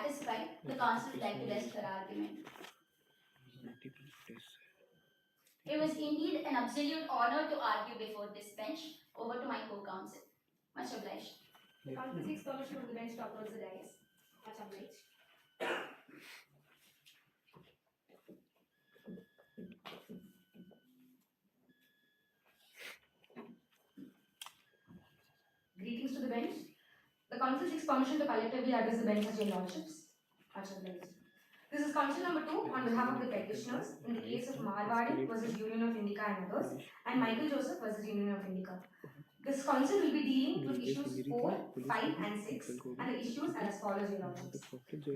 satisfied, the council would like to rest their argument. It was indeed an absolute honor to argue before this bench. Over to my co-counsel. Much obliged. The council seeks permission from the bench to approach the dais. Much obliged. Greetings to the bench. The council seeks permission to collectively address the bench as your lordships. Much obliged. This is council number 2 on behalf of the petitioners in the case of Marwadi versus Union of Indica and others, and Michael Joseph versus Union of Indica. This council will be dealing with issues 4, 5 and 6, and the issues are as follows, your lordships.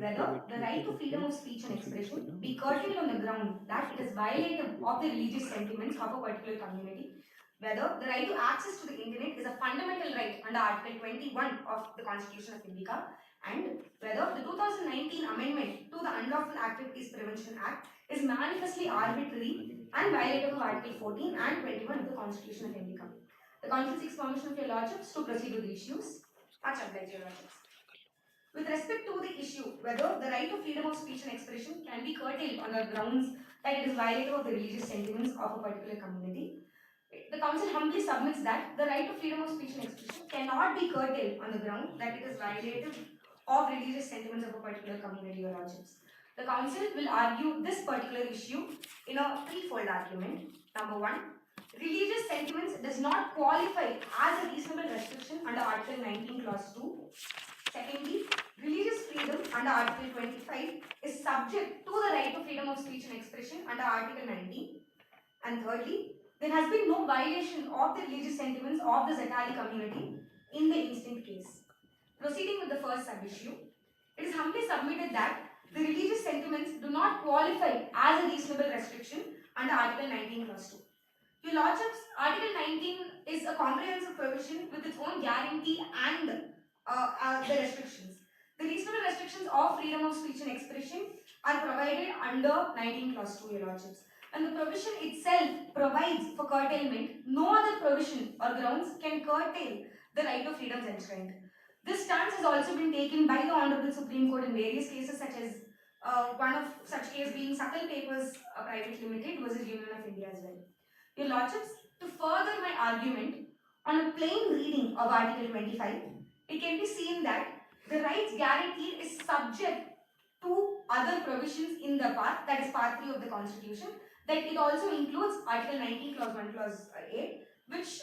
Whether the right to freedom of speech and expression be curtailed on the ground that it is violative of the religious sentiments of a particular community, whether the right to access to the internet is a fundamental right under Article 21 of the Constitution of Indica, and whether the 2019 amendment to the Unlawful Activities Prevention Act is manifestly arbitrary and violative of Article 14 and 21 of the Constitution of Indica. The council seeks permission of your lordships to proceed with the issues. Much obliged, your lordships. With respect to the issue whether the right to freedom of speech and expression can be curtailed on the grounds that it is violative of the religious sentiments of a particular community, the council humbly submits that the right to freedom of speech and expression cannot be curtailed on the ground that it is violative of religious sentiments of a particular community, your lordships. The council will argue this particular issue in a threefold argument. Number 1, religious sentiments does not qualify as a reasonable restriction under Article 19 Clause 2. Secondly, religious freedom under Article 25 is subject to the right to freedom of speech and expression under Article 19. And thirdly, there has been no violation of the religious sentiments of the Zakari community in the instant case. Proceeding with the first sub-issue, it is humbly submitted that the religious sentiments do not qualify as a reasonable restriction under Article 19 Clause 2. Your lordships, Article 19 is a comprehensive provision with its own guarantee and the restrictions. The reasonable restrictions of freedom of speech and expression are provided under 19 Clause 2, your lordships. And the provision itself provides for curtailment. No other provision or grounds can curtail the right of freedoms enshrined. This stance has also been taken by the Honorable Supreme Court in various cases, such as one of such case being Sakal Papers Private Limited versus Union of India as well. Your lordships, to further my argument, on a plain reading of Article 25, it can be seen that the rights guaranteed is subject to other provisions in the part, that is part 3 of the Constitution, that it also includes Article 19 Clause 1 Clause A, which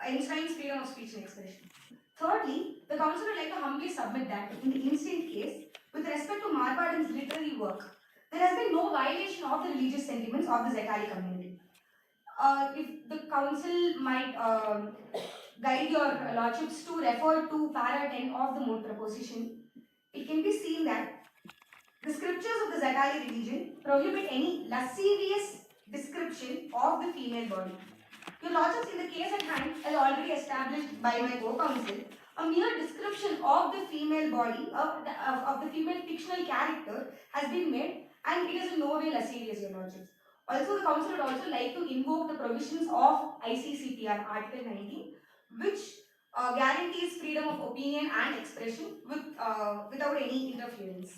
enshrines freedom of speech and expression. Thirdly, the council would like to humbly submit that in the instant case, with respect to Marwadan's literary work, there has been no violation of the religious sentiments of the Zakari community. If the council might guide your lordships to refer to para 10 of the Moot proposition, it can be seen that the scriptures of the Zakari religion prohibit any lascivious description of the female body. Your lordships, in the case at hand, as already established by my co-counsel, a mere description of the female body, of the female fictional character has been made, and it is in no way lascivious, your lordships. Also, the council would also like to invoke the provisions of ICCPR Article 19, which guarantees freedom of opinion and expression without any interference.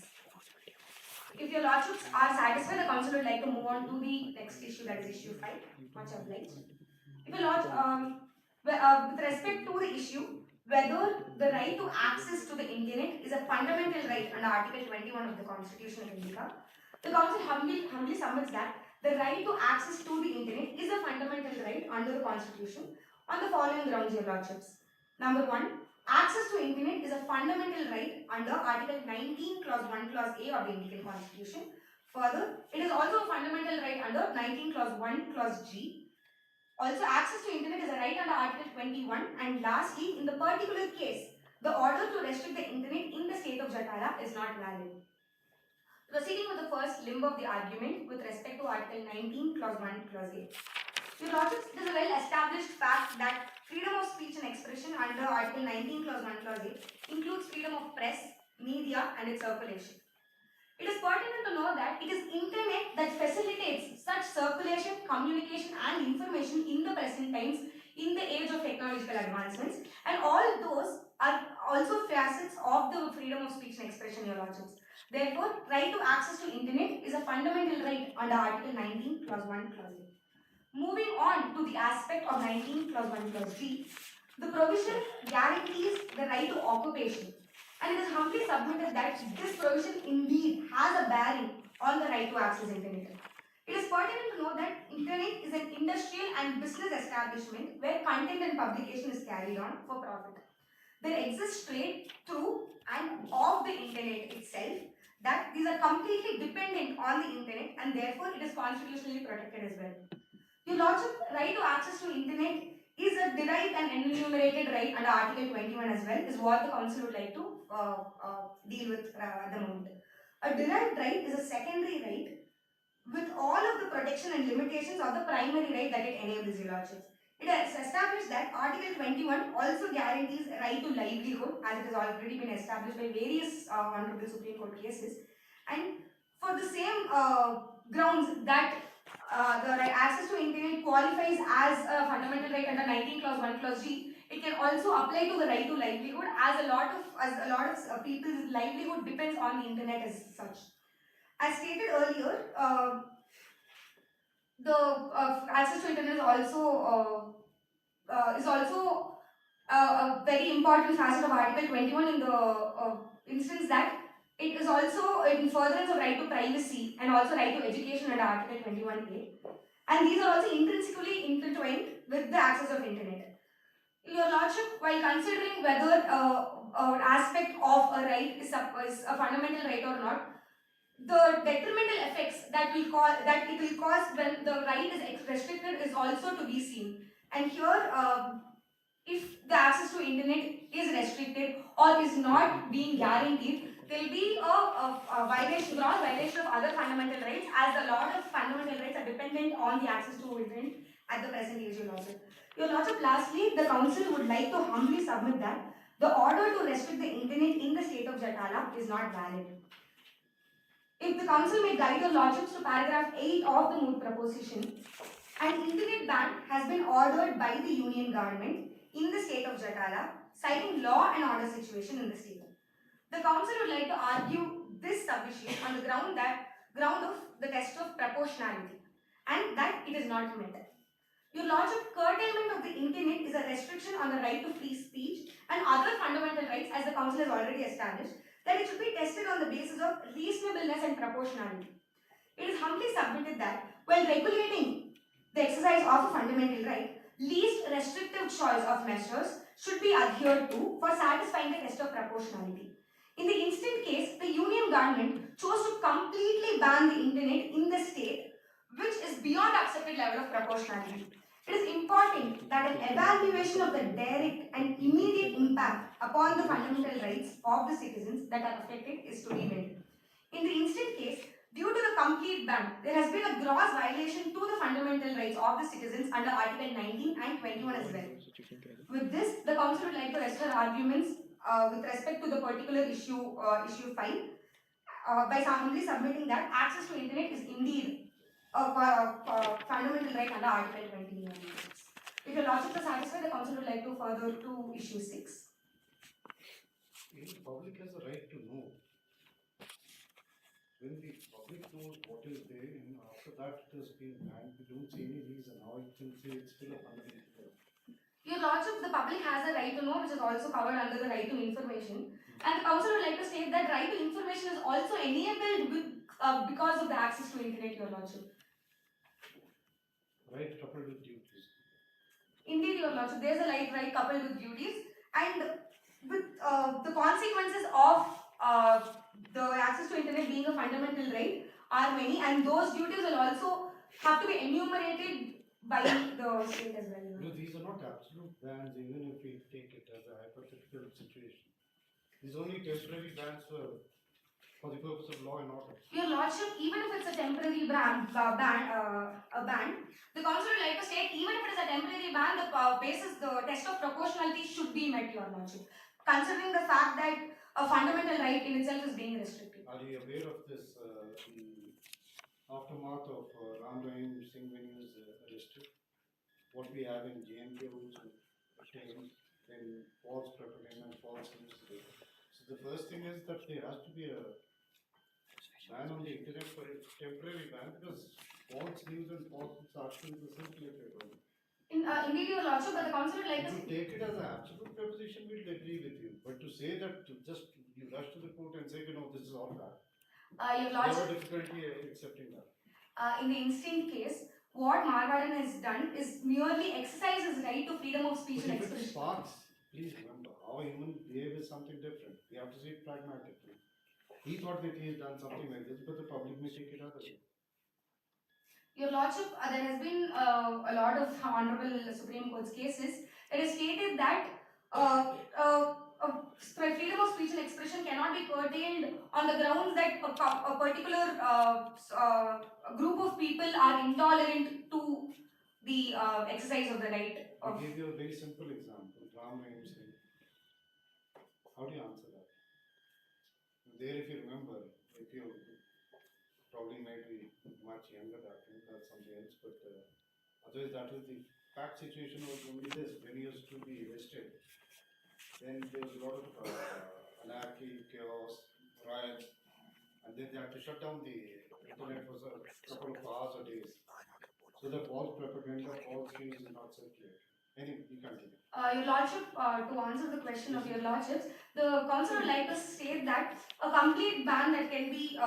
If your lordships are satisfied, the council would like to move on to the next issue, that is issue 5. Much obliged. If your with respect to the issue whether the right to access to the internet is a fundamental right under Article 21 of the Constitution of India, the council humbly submits that the right to access to the internet is a fundamental right under the Constitution on the following grounds, your lordships. Number 1, access to internet is a fundamental right under Article 19 Clause 1 Clause A of the Indian Constitution. Further, it is also a fundamental right under 19 Clause 1 Clause G. Also, access to internet is a right under Article 21. And lastly, in the particular case, the order to restrict the internet in the state of Jhatara is not valid. Proceeding with the first limb of the argument with respect to Article 19 Clause 1 Clause A. Your lordships, it is a well-established fact that freedom of speech and expression under Article 19 Clause 1 Clause A includes freedom of press, media and its circulation. It is pertinent to know that it is internet that facilitates such circulation, communication and information in the present times in the age of technological advancements, and all also facets of the freedom of speech and expression, Your Lordships. Therefore, right to access to internet is a fundamental right under Article 19, Clause 1, Clause 8. Moving on to the aspect of 19 Clause 1, Clause G, the provision guarantees the right to occupation, and it is humbly submitted that this provision indeed has a bearing on the right to access internet. It is pertinent to know that internet is an industrial and business establishment where content and publication is carried on for profit. There exists trade through and of the internet itself, that these are completely dependent on the internet, and therefore it is constitutionally protected as well. Your Lordship, right to access to internet is a derived and enumerated right under Article 21 as well, is what the Council would like to deal with at the moment. A derived right is a secondary right with all of the protection and limitations of the primary right that it enables, Your Lordships. It has established that Article 21 also guarantees a right to livelihood, as it has already been established by various Honorable Supreme Court cases. And for the same grounds that the right access to internet qualifies as a fundamental right under 19 clause 1 clause G, it can also apply to the right to livelihood, as a lot of people's livelihood depends on the internet as such. As stated earlier, the access to internet is also a very important facet of Article 21 in the instance that it is also in furtherance of right to privacy and also right to education under Article 21A. And these are also intrinsically intertwined with the access of internet. Your Lordship, while considering whether an aspect of a right is a fundamental right or not, the detrimental effects that it will cause when the right is restricted is also to be seen. And here, if the access to internet is restricted or is not being guaranteed, there will be a violation, gross violation of other fundamental rights, as a lot of fundamental rights are dependent on the access to internet at the present age, Your Lordship. Your Lordship, lastly, the Council would like to humbly submit that the order to restrict the internet in the state of Jatala is not valid. If the Council may guide Your Lordships to paragraph 8 of the Moot proposition, an internet ban has been ordered by the Union government in the state of Jatala, citing law and order situation in the state. The Council would like to argue this submission on the ground of the test of proportionality, and that it is not met. Your Lordship, curtailment of the internet is a restriction on the right to free speech and other fundamental rights, as the Council has already established, that it should be tested on the basis of reasonableness and proportionality. It is humbly submitted that while regulating the exercise of a fundamental right, least restrictive choice of measures should be adhered to for satisfying the test of proportionality. In the instant case, the Union government chose to completely ban the internet in the state, which is beyond accepted level of proportionality. It is important that an evaluation of the direct and immediate impact upon the fundamental rights of the citizens that are affected is to be made. In the instant case, due to the complete ban, there has been a gross violation to the fundamental rights of the citizens under Article 19 and 21 as well. With this, the Council would like to rest her arguments with respect to the particular issue 5 by humbly submitting that access to internet is indeed a fundamental right under Article 21. If your Lordships are satisfied, the Council would like to further to issue 6. The public has the right to know. When the public knows what is there, and after that it has been banned, we don't see any reason how it can say it's still a fundamental right. Your Lordship, the public has a right to know, which is also covered under the right to information. And the Council would like to state that right to information is also enabled with, because of the access to internet, Your Lordship. Right coupled with duties. Indeed, Your Lordship, there is a right coupled with duties, and with the consequences of the access to internet being a fundamental right are many, and those duties will also have to be enumerated by the state as well. No, these are not absolute bans, even if we take it as a hypothetical situation. These are only temporary bans for the purpose of law and order. Your Lordship, even if it's a temporary ban, the Council would like to state, even if it is a temporary ban, the test of proportionality should be met, Your Lordship, considering the fact that a fundamental right in itself is being restricted. Are you aware of this aftermath of Ram Rahim Singh when he was arrested? What we have in JNK rules and in false propaganda and false news. So the first thing is that there has to be a ban on the internet for a temporary ban because false news and false articles are circulated. Indeed, Your Lordship, but the council would like If to. you take it as an absolute proposition, we'll agree with you. But to say that to just you rush to the court and say, this is all bad. Your We have Lordship, a difficulty accepting that. in the instant case, what Marwaran has done is merely exercise his right to freedom of speech But and if it expression. sparks, please remember, how human behave is something different. We have to see it pragmatically. He thought that he has done something like this, but the public may take it other way. Your Lordship, there has been a lot of Honorable Supreme Court's cases that has stated that freedom of speech and expression cannot be curtailed on the grounds that a particular group of people are intolerant to the exercise of the right. I gave you a very simple example, Ram Rahim Singh. How do you answer that? There, if you remember, if you probably might be much younger back then, that's something else, but otherwise that was the fact situation was only this. When he used to be arrested, then there was a lot of anarchy, chaos, riots, and then they had to shut down the internet for a couple of hours or days. So the false propaganda, false news is not circulated. Anyway, you continue. Your Lordship, to answer the question of Your Lordships, the Council would like to state that a complete ban that can be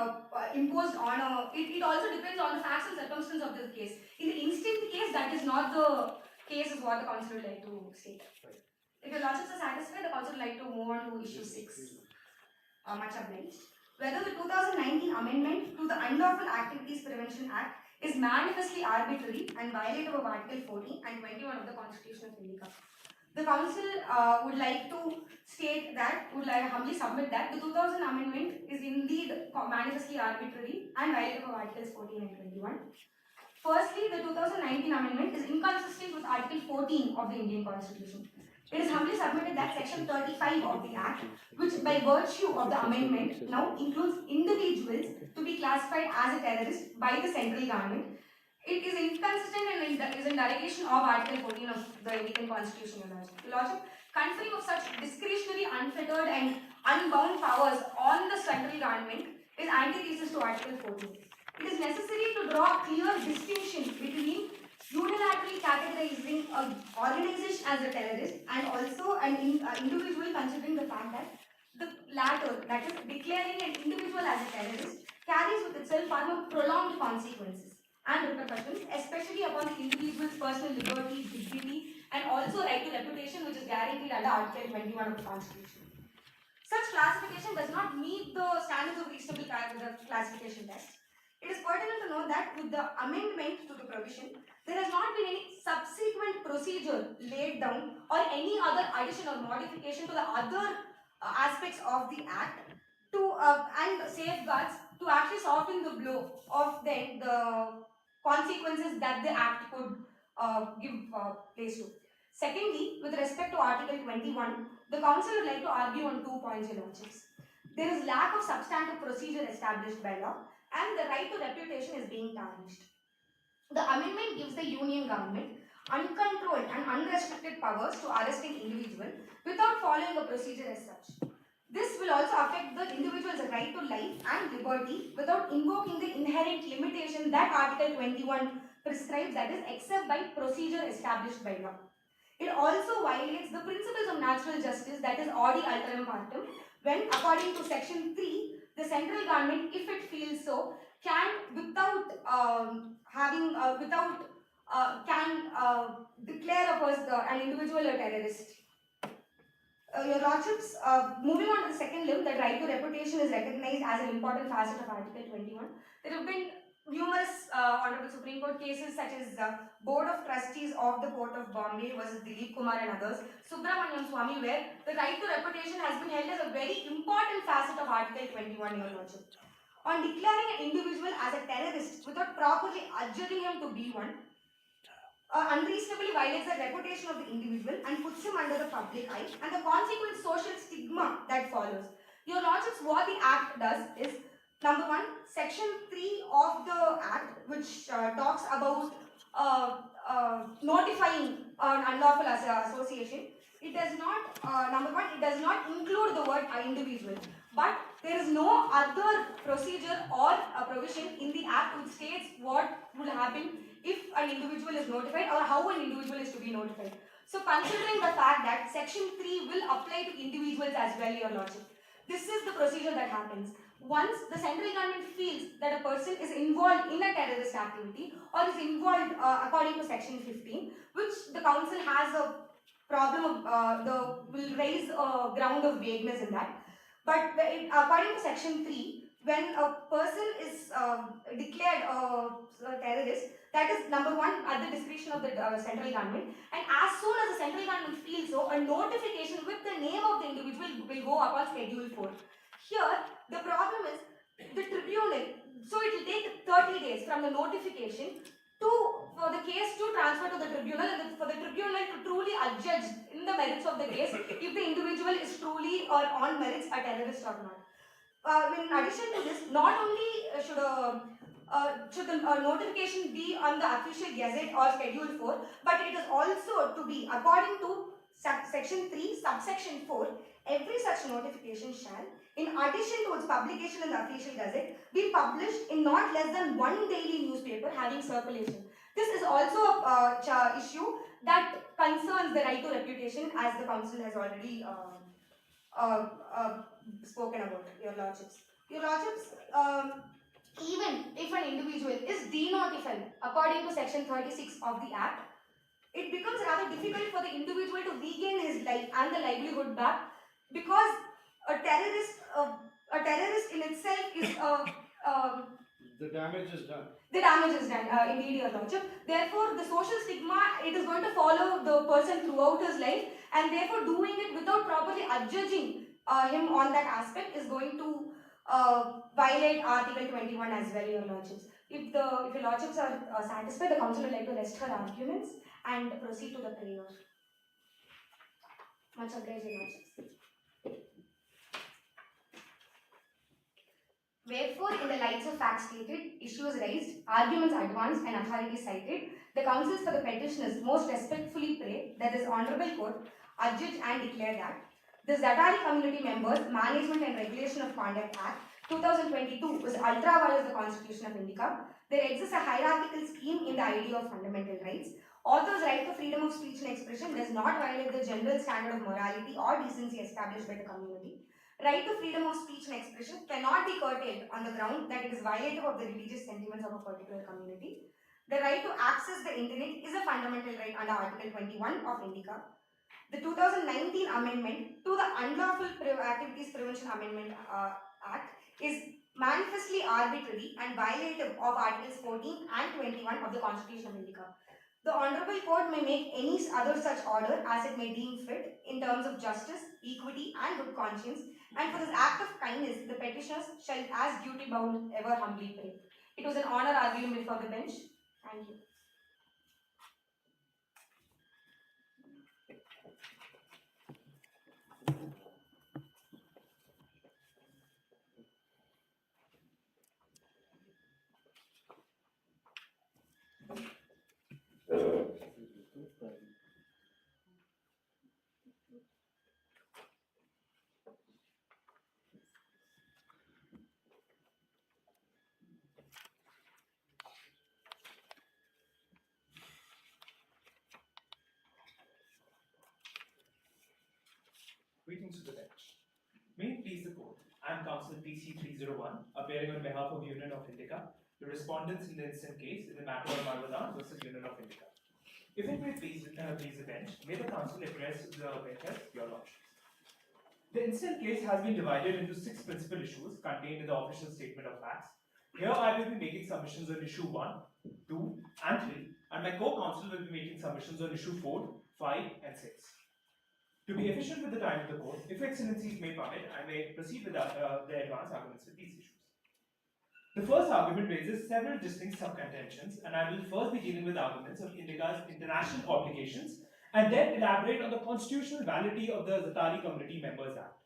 imposed on it also depends on the facts and circumstances of the case. In the instant case, that is not the case, is what the Council would like to state. Right. If Your Lordships are satisfied, the Council would like to move on to issue 6. Much obliged. Whether the 2019 amendment to the Unlawful Activities Prevention Act is manifestly arbitrary and violative of Article 14 and 21 of the Constitution of India. The Council would like to state that, would like humbly submit that the 2000 amendment is indeed manifestly arbitrary and violative of Articles 14 and 21. Firstly, the 2019 amendment is inconsistent with Article 14 of the Indian Constitution. It is humbly submitted that Section 35 of the Act, which by virtue of the amendment now includes individuals to be classified as a terrorist by the central government. It is inconsistent and is in derogation of Article 14 of the Indian Constitution. Your Lordship, conferring of such discretionary, unfettered and unbound powers on the central government is antithesis to Article 14. It is necessary to draw a clear distinction between unilaterally categorizing an organization as a terrorist and also an individual, considering the fact that the latter, that is declaring an individual as a terrorist, carries with itself far more prolonged consequences and repercussions, especially upon the individual's personal liberty, dignity, and also right to reputation, which is guaranteed under Article 21 of the Constitution. Such classification does not meet the standards of reasonable classification test. It is pertinent to note that with the amendment to the provision, there has not been any subsequent procedure laid down or any other addition or modification to the other aspects of the Act to and safeguards to actually soften the blow of the consequences that the Act could give place to. Secondly, with respect to Article 21, the Council would like to argue on 2 points, Your Lordships. There is lack of substantive procedure established by law, and the right to reputation is being tarnished. The amendment gives the union government uncontrolled and unrestricted powers to arrest an individual without following a procedure as such. This will also affect the individual's right to life and liberty without invoking the inherent limitation that Article 21 prescribes, that is, except by procedure established by law. It also violates the principles of natural justice, that is, odi alteram partem, when, according to Section 3, the central government, if it feels so, can, without declare an individual a terrorist. Your Lordships, moving on to the second limb, that right to reputation is recognized as an important facet of Article 21. There have been numerous Honorable Supreme Court cases such as the Board of Trustees of the Port of Bombay versus Dilip Kumar and others, Subramaniam Swamy, where the right to reputation has been held as a very important facet of Article 21, Your Lordship. On declaring an individual as a terrorist without properly adjuring him to be one, unreasonably violates the reputation of the individual and puts him under the public eye and the consequent social stigma that follows. Your Lordships, what the Act does is, number one, Section 3 of the Act, which talks about notifying an unlawful association, it does not, number one, it does not include the word individual. But there is no other procedure or a provision in the Act which states what will happen if an individual is notified or how an individual is to be notified. So considering the fact that section 3 will apply to individuals as well, your lordship, this is the procedure that happens. Once the central government feels that a person is involved in a terrorist activity or is involved according to section 15, which the council has a problem of, will raise a ground of vagueness in that. But according to section 3, when a person is declared a terrorist, that is number one at the discretion of the central government, and as soon as the central government feels so, a notification with the name of the individual will go up on schedule 4. Here, the problem is the tribunal, so it will take 30 days from the notification for the case to transfer to the tribunal and for the tribunal to truly adjudge in the merits of the case if the individual is truly or on merits a terrorist or not. In addition to this, not only should the notification be on the official gazette or schedule 4, but it is also to be according to section 3 subsection 4. Every such notification shall, in addition to its publication in the official gazette, be published in not less than one daily newspaper having circulation. This is also a issue that concerns the right to reputation, as the council has already spoken about, your lordships. Your lordships, even if an individual is denotified according to section 36 of the Act, it becomes rather difficult for the individual to regain his life and the livelihood back, because a terrorist in itself is the damage is done. The damage is done, indeed, your lordship. Therefore, the social stigma, it is going to follow the person throughout his life, and therefore doing it without properly adjudging him on that aspect is going to violate Article 21 as well, your lordships. If your lordships are satisfied, the council would like to rest her arguments and proceed to the prayer. Much obliged, your lordships. Wherefore, in the lights of facts stated, issues raised, arguments advanced, and authorities cited, the councils for the petitioners most respectfully pray that this honourable court adjudge and declare that the Zatari Community Members Management and Regulation of Conduct Act 2022 was ultra vires the Constitution of India. There exists a hierarchical scheme in the idea of fundamental rights. Author's right to freedom of speech and expression does not violate the general standard of morality or decency established by the community. Right to freedom of speech and expression cannot be curtailed on the ground that it is violative of the religious sentiments of a particular community. The right to access the internet is a fundamental right under Article 21 of Indica. The 2019 amendment to the Unlawful Activities Prevention Amendment Act is manifestly arbitrary and violative of Articles 14 and 21 of the Constitution of Indica. The Honourable Court may make any other such order as it may deem fit in terms of justice, equity, and good conscience. And for this act of kindness, the petitioners shall, as duty bound, ever humbly pray. It was an honour arguing before the bench. Thank you. Greetings to the bench. May it please the court, I am Counsel PC 301, appearing on behalf of Union of Indica, the respondents in the instant case in the matter of Marvadan versus Union of Indica. If it may please the bench, may the counsel address the bench, your lordships. The instant case has been divided into 6 principal issues contained in the official statement of facts. Here I will be making submissions on issue 1, 2, and 3, and my co-counsel will be making submissions on issue 4, 5, and 6. To be efficient with the time of the court, if Excellencies may permit, I may proceed with the advance arguments with these issues. The first argument raises several distinct sub-contentions, and I will first be dealing with arguments of Indica's international obligations and then elaborate on the constitutional validity of the Zatari Community Members Act.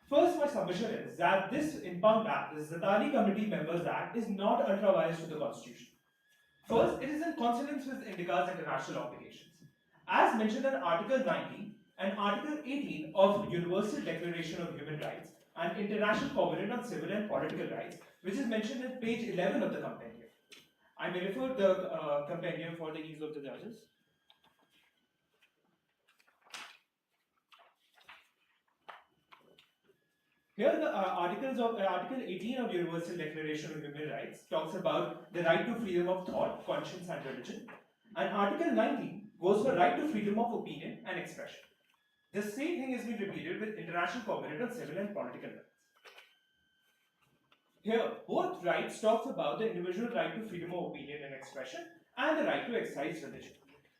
First, my submission is that this impound act, the Zatari Community Members Act, is not ultra-vires to the Constitution. First, it is in consonance with Indica's international obligations. As mentioned in Article 19 and Article 18 of Universal Declaration of Human Rights and International Covenant on Civil and Political Rights, which is mentioned in page 11 of the compendium. I may refer the compendium for the ease of the judges. Here, the Article 18 of Universal Declaration of Human Rights talks about the right to freedom of thought, conscience, and religion, and Article 19 goes for right to freedom of opinion and expression. The same thing has been repeated with International Covenant on Civil and Political Rights. Here, both rights talks about the individual right to freedom of opinion and expression and the right to exercise religion.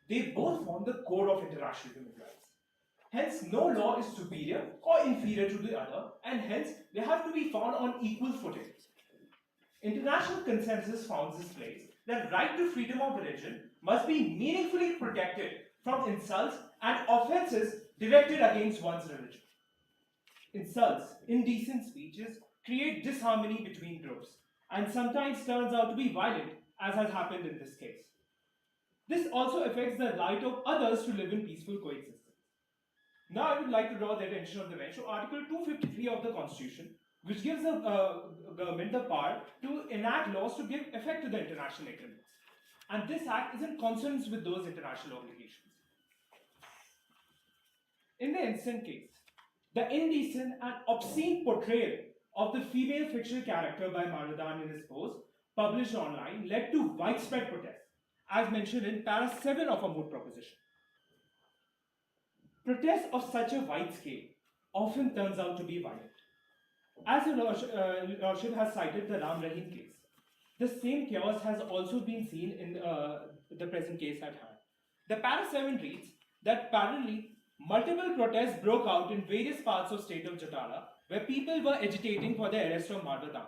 They both form the core of international human rights. Hence, no law is superior or inferior to the other, and hence they have to be found on equal footing. International consensus found this place that right to freedom of religion must be meaningfully protected from insults and offences directed against one's religion. Insults, indecent speeches create disharmony between groups and sometimes turns out to be violent, as has happened in this case. This also affects the right of others to live in peaceful coexistence. Now I would like to draw the attention of the bench to Article 253 of the Constitution, which gives the government the power to enact laws to give effect to the international agreements. And this act is in consonance with those international obligations. In the instant case, the indecent and obscene portrayal of the female fictional character by Marwadan in his post, published online, led to widespread protests, as mentioned in para 7 of a Moot proposition. Protests of such a wide scale often turns out to be violent. As the Lordship has cited the Ram Rahim case, the same chaos has also been seen in the present case at hand. The para 7 reads that parallelly, multiple protests broke out in various parts of state of Jatala, where people were agitating for the arrest of Marwadan.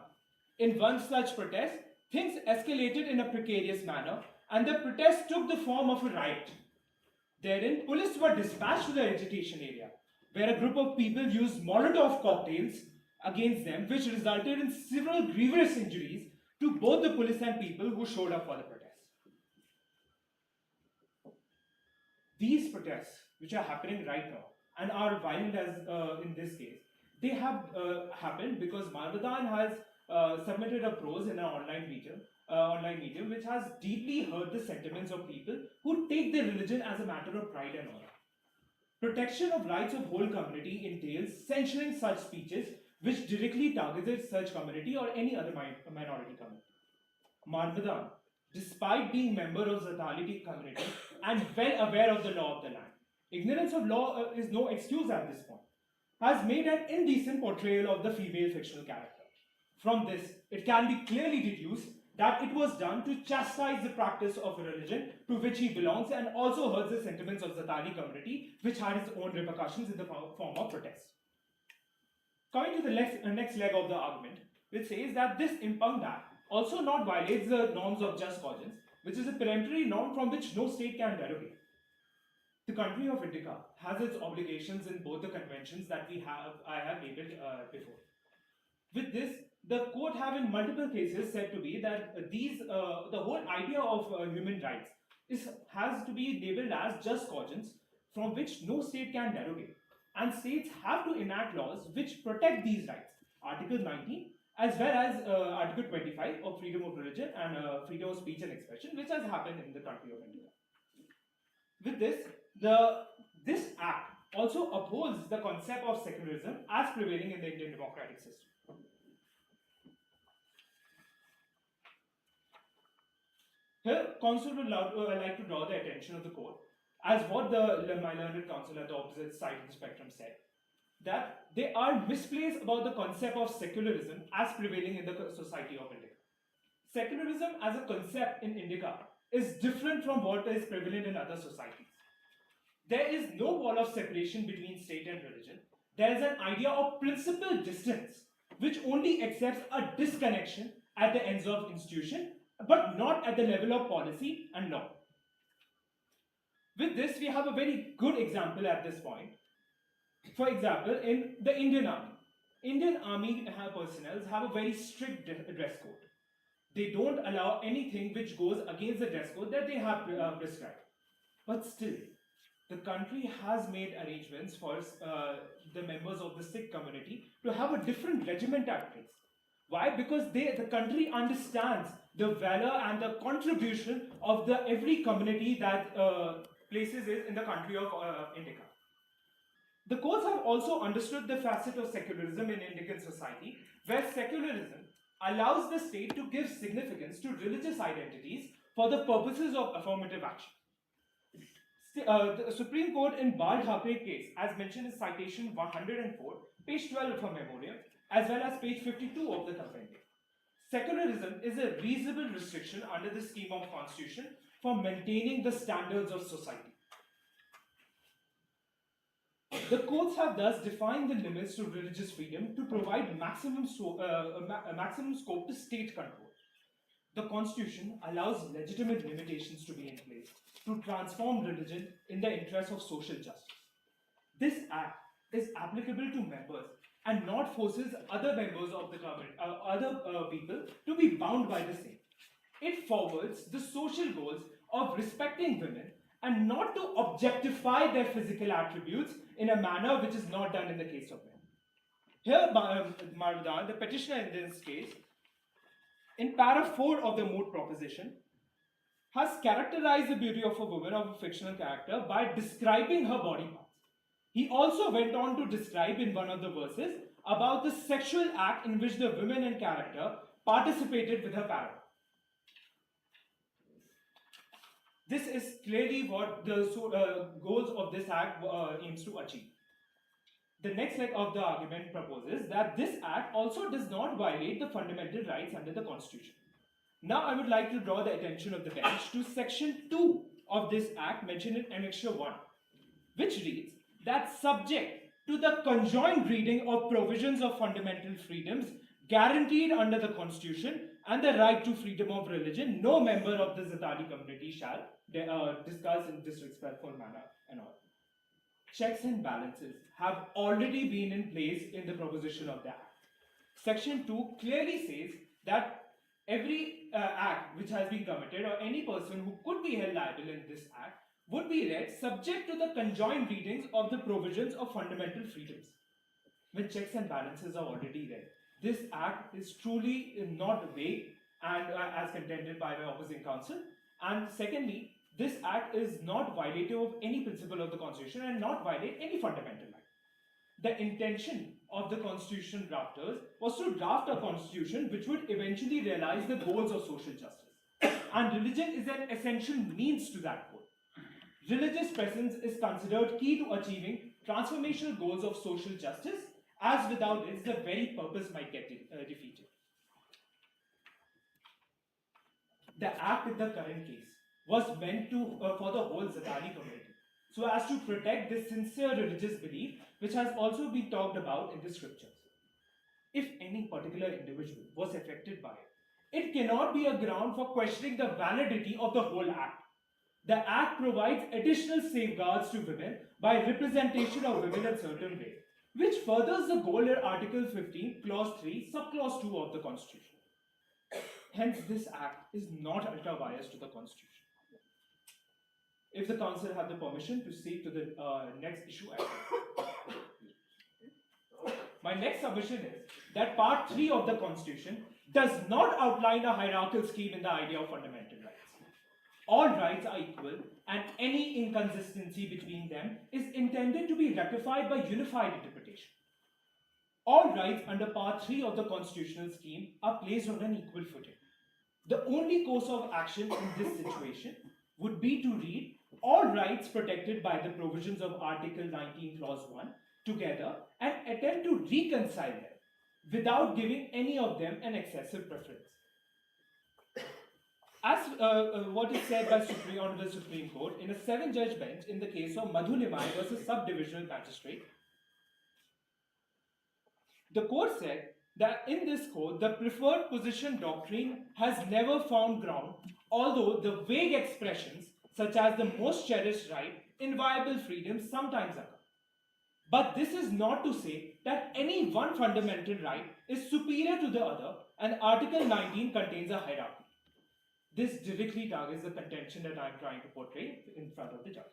In one such protest, things escalated in a precarious manner, and the protest took the form of a riot. Therein, police were dispatched to the agitation area, where a group of people used Molotov cocktails against them, which resulted in several grievous injuries to both the police and people who showed up for the protest. These protests, which are happening right now and are violent as in this case, they have happened because Marwadan has submitted a prose in an online medium which has deeply hurt the sentiments of people who take their religion as a matter of pride and honor. Protection of rights of whole community entails censuring such speeches which directly targeted such community or any other minority community. Marwadan, despite being member of the Zatali community and well aware of the law of the land, ignorance of law is no excuse at this point, has made an indecent portrayal of the female fictional character. From this, it can be clearly deduced that it was done to chastise the practice of a religion to which he belongs and also hurts the sentiments of the Zatali community, which had its own repercussions in the form of protest. Coming to the next leg of the argument, which says that this impugned act also not violates the norms of just cause, which is a peremptory norm from which no state can derogate. The country of Indica has its obligations in both the conventions that I have labeled before. With this, the court have in multiple cases said to be that the whole idea of human rights has to be labeled as just cogence from which no state can derogate, and states have to enact laws which protect these rights. Article 19 as well as Article 25 of freedom of religion and freedom of speech and expression, which has happened in the country of India. With this act also upholds the concept of secularism as prevailing in the Indian democratic system. Here, counsel would like to draw the attention of the court as what my learned counsel at the opposite side of the spectrum said, that they are misplaced about the concept of secularism as prevailing in the society of Indica. Secularism as a concept in Indica is different from what is prevalent in other societies. There is no wall of separation between state and religion. There is an idea of principal distance, which only accepts a disconnection at the ends of institution, but not at the level of policy and law. With this, we have a very good example at this point. For example, in the Indian Army personnel have a very strict dress code. They don't allow anything which goes against the dress code that they have prescribed. But still, the country has made arrangements for the members of the Sikh community to have a different regiment at place. Why? Because the country understands the valor and the contribution of the every community that places is in the country of Indica. The courts have also understood the facet of secularism in Indian society, where secularism allows the state to give significance to religious identities for the purposes of affirmative action. The Supreme Court in Bal Thackeray case, as mentioned in citation 104, page 12 of her memorial, as well as page 52 of the compendium. Secularism is a reasonable restriction under the scheme of constitution for maintaining the standards of society. The courts have thus defined the limits to religious freedom to provide maximum scope to state control. The Constitution allows legitimate limitations to be in place to transform religion in the interest of social justice. This Act is applicable to members and not forces other members of the government, people to be bound by the same. It forwards the social goals of respecting women and not to objectify their physical attributes in a manner which is not done in the case of men. Here, Marwadan, the petitioner in this case, in para 4 of the Moot proposition, has characterized the beauty of a woman of a fictional character by describing her body parts. He also went on to describe in one of the verses about the sexual act in which the women in character participated with her parent. This is clearly what the goals of this act aims to achieve. The next leg of the argument proposes that this act also does not violate the fundamental rights under the Constitution. Now I would like to draw the attention of the bench to section 2 of this act mentioned in annexure 1, which reads that subject to the conjoined reading of provisions of fundamental freedoms guaranteed under the Constitution and the right to freedom of religion, no member of the Zatari community shall discuss in disrespectful manner and all. Checks and balances have already been in place in the proposition of the Act. Section 2 clearly says that every act which has been committed or any person who could be held liable in this Act would be read subject to the conjoined readings of the provisions of fundamental freedoms. When checks and balances are already read, this Act is truly not vague and as contended by the opposing counsel. And secondly, this Act is not violative of any principle of the Constitution and not violate any fundamental right. The intention of the Constitution drafters was to draft a Constitution which would eventually realize the goals of social justice. And religion is an essential means to that goal. Religious presence is considered key to achieving transformational goals of social justice, as without it, the very purpose might get defeated. The Act in the current case was meant to for the whole Zatari community, so as to protect this sincere religious belief which has also been talked about in the scriptures. If any particular individual was affected by it, it cannot be a ground for questioning the validity of the whole Act. The Act provides additional safeguards to women by representation of women in certain way, which furthers the goal in Article 15, Clause 3, Subclause 2 of the Constitution. Hence, this Act is not ultra-biased to the Constitution. If the Council have the permission to speak to the next issue, I will. My next submission is that Part 3 of the Constitution does not outline a hierarchical scheme in the idea of fundamental rights. All rights are equal, and any inconsistency between them is intended to be rectified by unified interpretation. All rights under Part 3 of the constitutional scheme are placed on an equal footing. The only course of action in this situation would be to read all rights protected by the provisions of Article 19, Clause 1 together and attempt to reconcile them without giving any of them an excessive preference. As what is said by Honorable Supreme Court in a 7-judge bench in the case of Madhu Nimai versus Subdivisional Magistrate, the court said that in this court, the preferred position doctrine has never found ground, although the vague expressions such as the most cherished right, inviolable freedom sometimes occur. But this is not to say that any one fundamental right is superior to the other, and Article 19 contains a hierarchy. This directly targets the contention that I am trying to portray in front of the judge.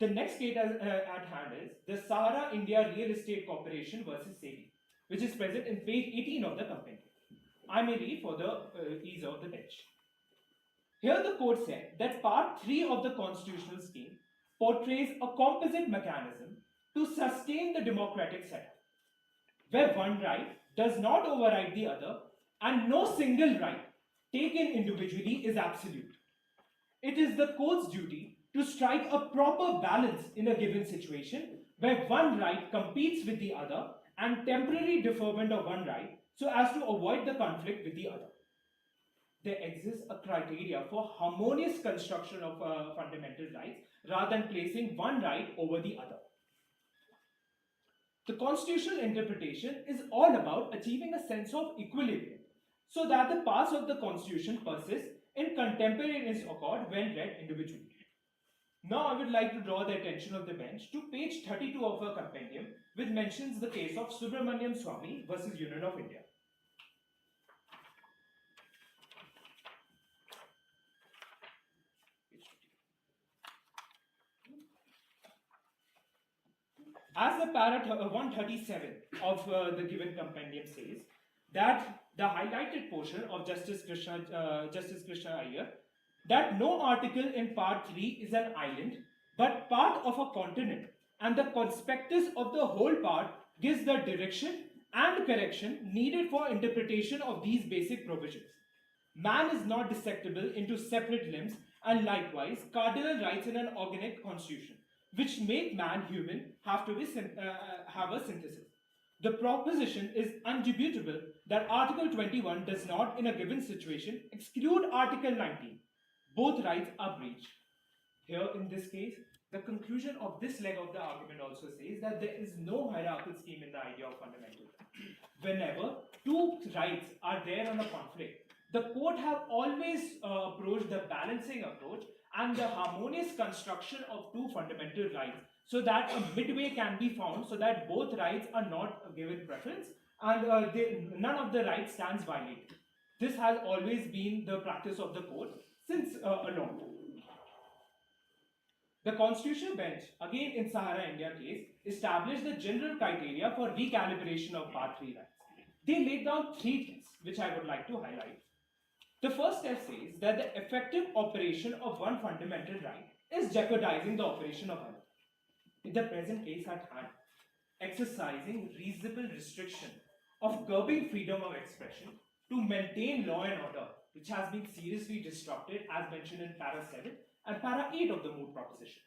The next case at hand is the Sahara India Real Estate Corporation versus SEBI, which is present in page 18 of the compendium. I may read for the ease of the bench. Here the court said that part 3 of the constitutional scheme portrays a composite mechanism to sustain the democratic setup, where one right does not override the other and no single right taken individually is absolute. It is the court's duty to strike a proper balance in a given situation where one right competes with the other and temporary deferment of one right so as to avoid the conflict with the other. There exists a criteria for harmonious construction of fundamental rights rather than placing one right over the other. The constitutional interpretation is all about achieving a sense of equilibrium so that the parts of the constitution persist in contemporaneous accord when read individually. Now I would like to draw the attention of the bench to page 32 of our compendium, which mentions the case of Subramaniam Swamy versus Union of India. As the para 137 of the given compendium says, that the highlighted portion of Justice Krishna Iyer, that no article in part 3 is an island, but part of a continent, and the conspectus of the whole part gives the direction and correction needed for interpretation of these basic provisions. Man is not dissectible into separate limbs, and likewise, cardinal rights in an organic constitution, which make man human, have to be have a synthesis. The proposition is undisputed that Article 21 does not, in a given situation, exclude Article 19. Both rights are breached. Here, in this case, the conclusion of this leg of the argument also says that there is no hierarchical scheme in the idea of fundamental rights. Whenever two rights are there on a conflict, the court have always approached the balancing approach and the harmonious construction of two fundamental rights so that a midway can be found so that both rights are not given preference and none of the rights stands violated. This has always been the practice of the court since a long time. The Constitutional Bench, again in Sahara India case, established the general criteria for recalibration of Part 3 rights. They laid down 3 tests, which I would like to highlight. The first test says that the effective operation of one fundamental right is jeopardizing the operation of another. In the present case at hand, exercising reasonable restriction of curbing freedom of expression to maintain law and order, which has been seriously disrupted as mentioned in para 7 and para 8 of the Moot proposition.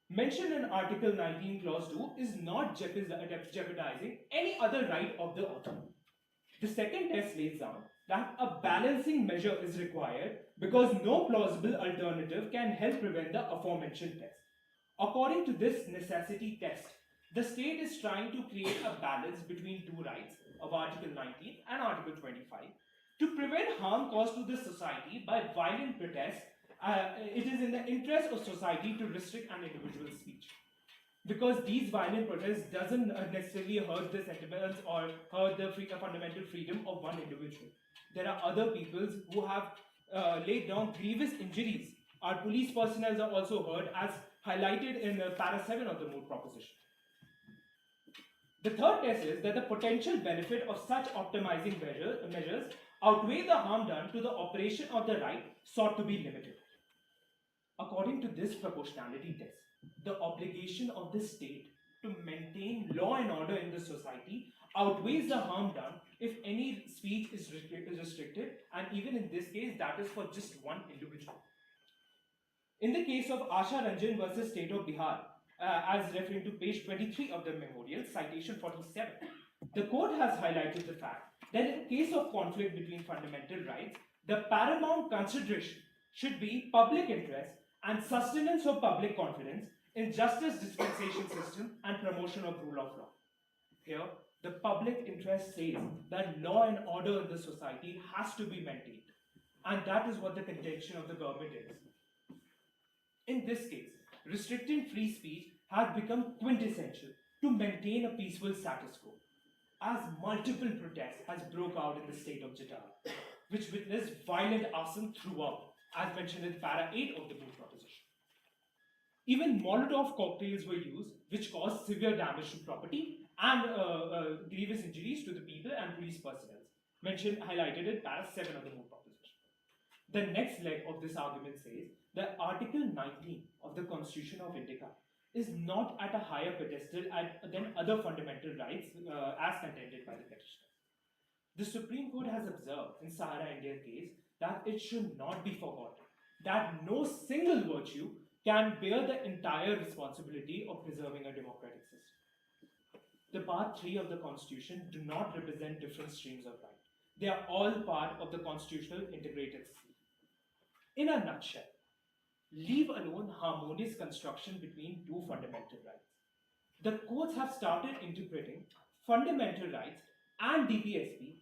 Mentioned in Article 19 Clause 2 is not jeopardizing any other right of the author. The second test lays down that a balancing measure is required because no plausible alternative can help prevent the aforementioned test. According to this necessity test, the state is trying to create a balance between two rights of Article 19 and Article 25 to prevent harm caused to the society by violent protest. It is in the interest of society to restrict an individual's speech, because these violent protests doesn't necessarily hurt the sentiments or hurt the fundamental freedom of one individual. There are other peoples who have laid down grievous injuries. Our police personnel are also hurt, as highlighted in para 7 of the Moot proposition. The third test is that the potential benefit of such optimizing measures outweigh the harm done to the operation of the right sought to be limited. According to this proportionality test, the obligation of the state to maintain law and order in the society outweighs the harm done if any speech is restricted, and even in this case, that is for just one individual. In the case of Asha Ranjan versus State of Bihar, as referring to page 23 of the memorial, citation 47, the court has highlighted the fact that in case of conflict between fundamental rights, the paramount consideration should be public interest and sustenance of public confidence in justice dispensation system and promotion of rule of law. Here, the public interest says that law and order in the society has to be maintained, and that is what the contention of the government is. In this case, restricting free speech has become quintessential to maintain a peaceful status quo, as multiple protests has broke out in the state of Jatara, which witnessed violent arson throughout, as mentioned in para 8 of the Moot proposition. Even Molotov cocktails were used, which caused severe damage to property and grievous injuries to the people and police personnel, mentioned highlighted in para 7 of the Moot proposition. The next leg of this argument says that Article 19 of the Constitution of India is not at a higher pedestal than other fundamental rights as contended by the petitioners. The Supreme Court has observed in Sahara India case that it should not be forgotten that no single virtue can bear the entire responsibility of preserving a democratic system. The Part 3 of the Constitution do not represent different streams of right. They are all part of the constitutional integrated system. In a nutshell, leave alone harmonious construction between two fundamental rights. The courts have started interpreting fundamental rights and DPSP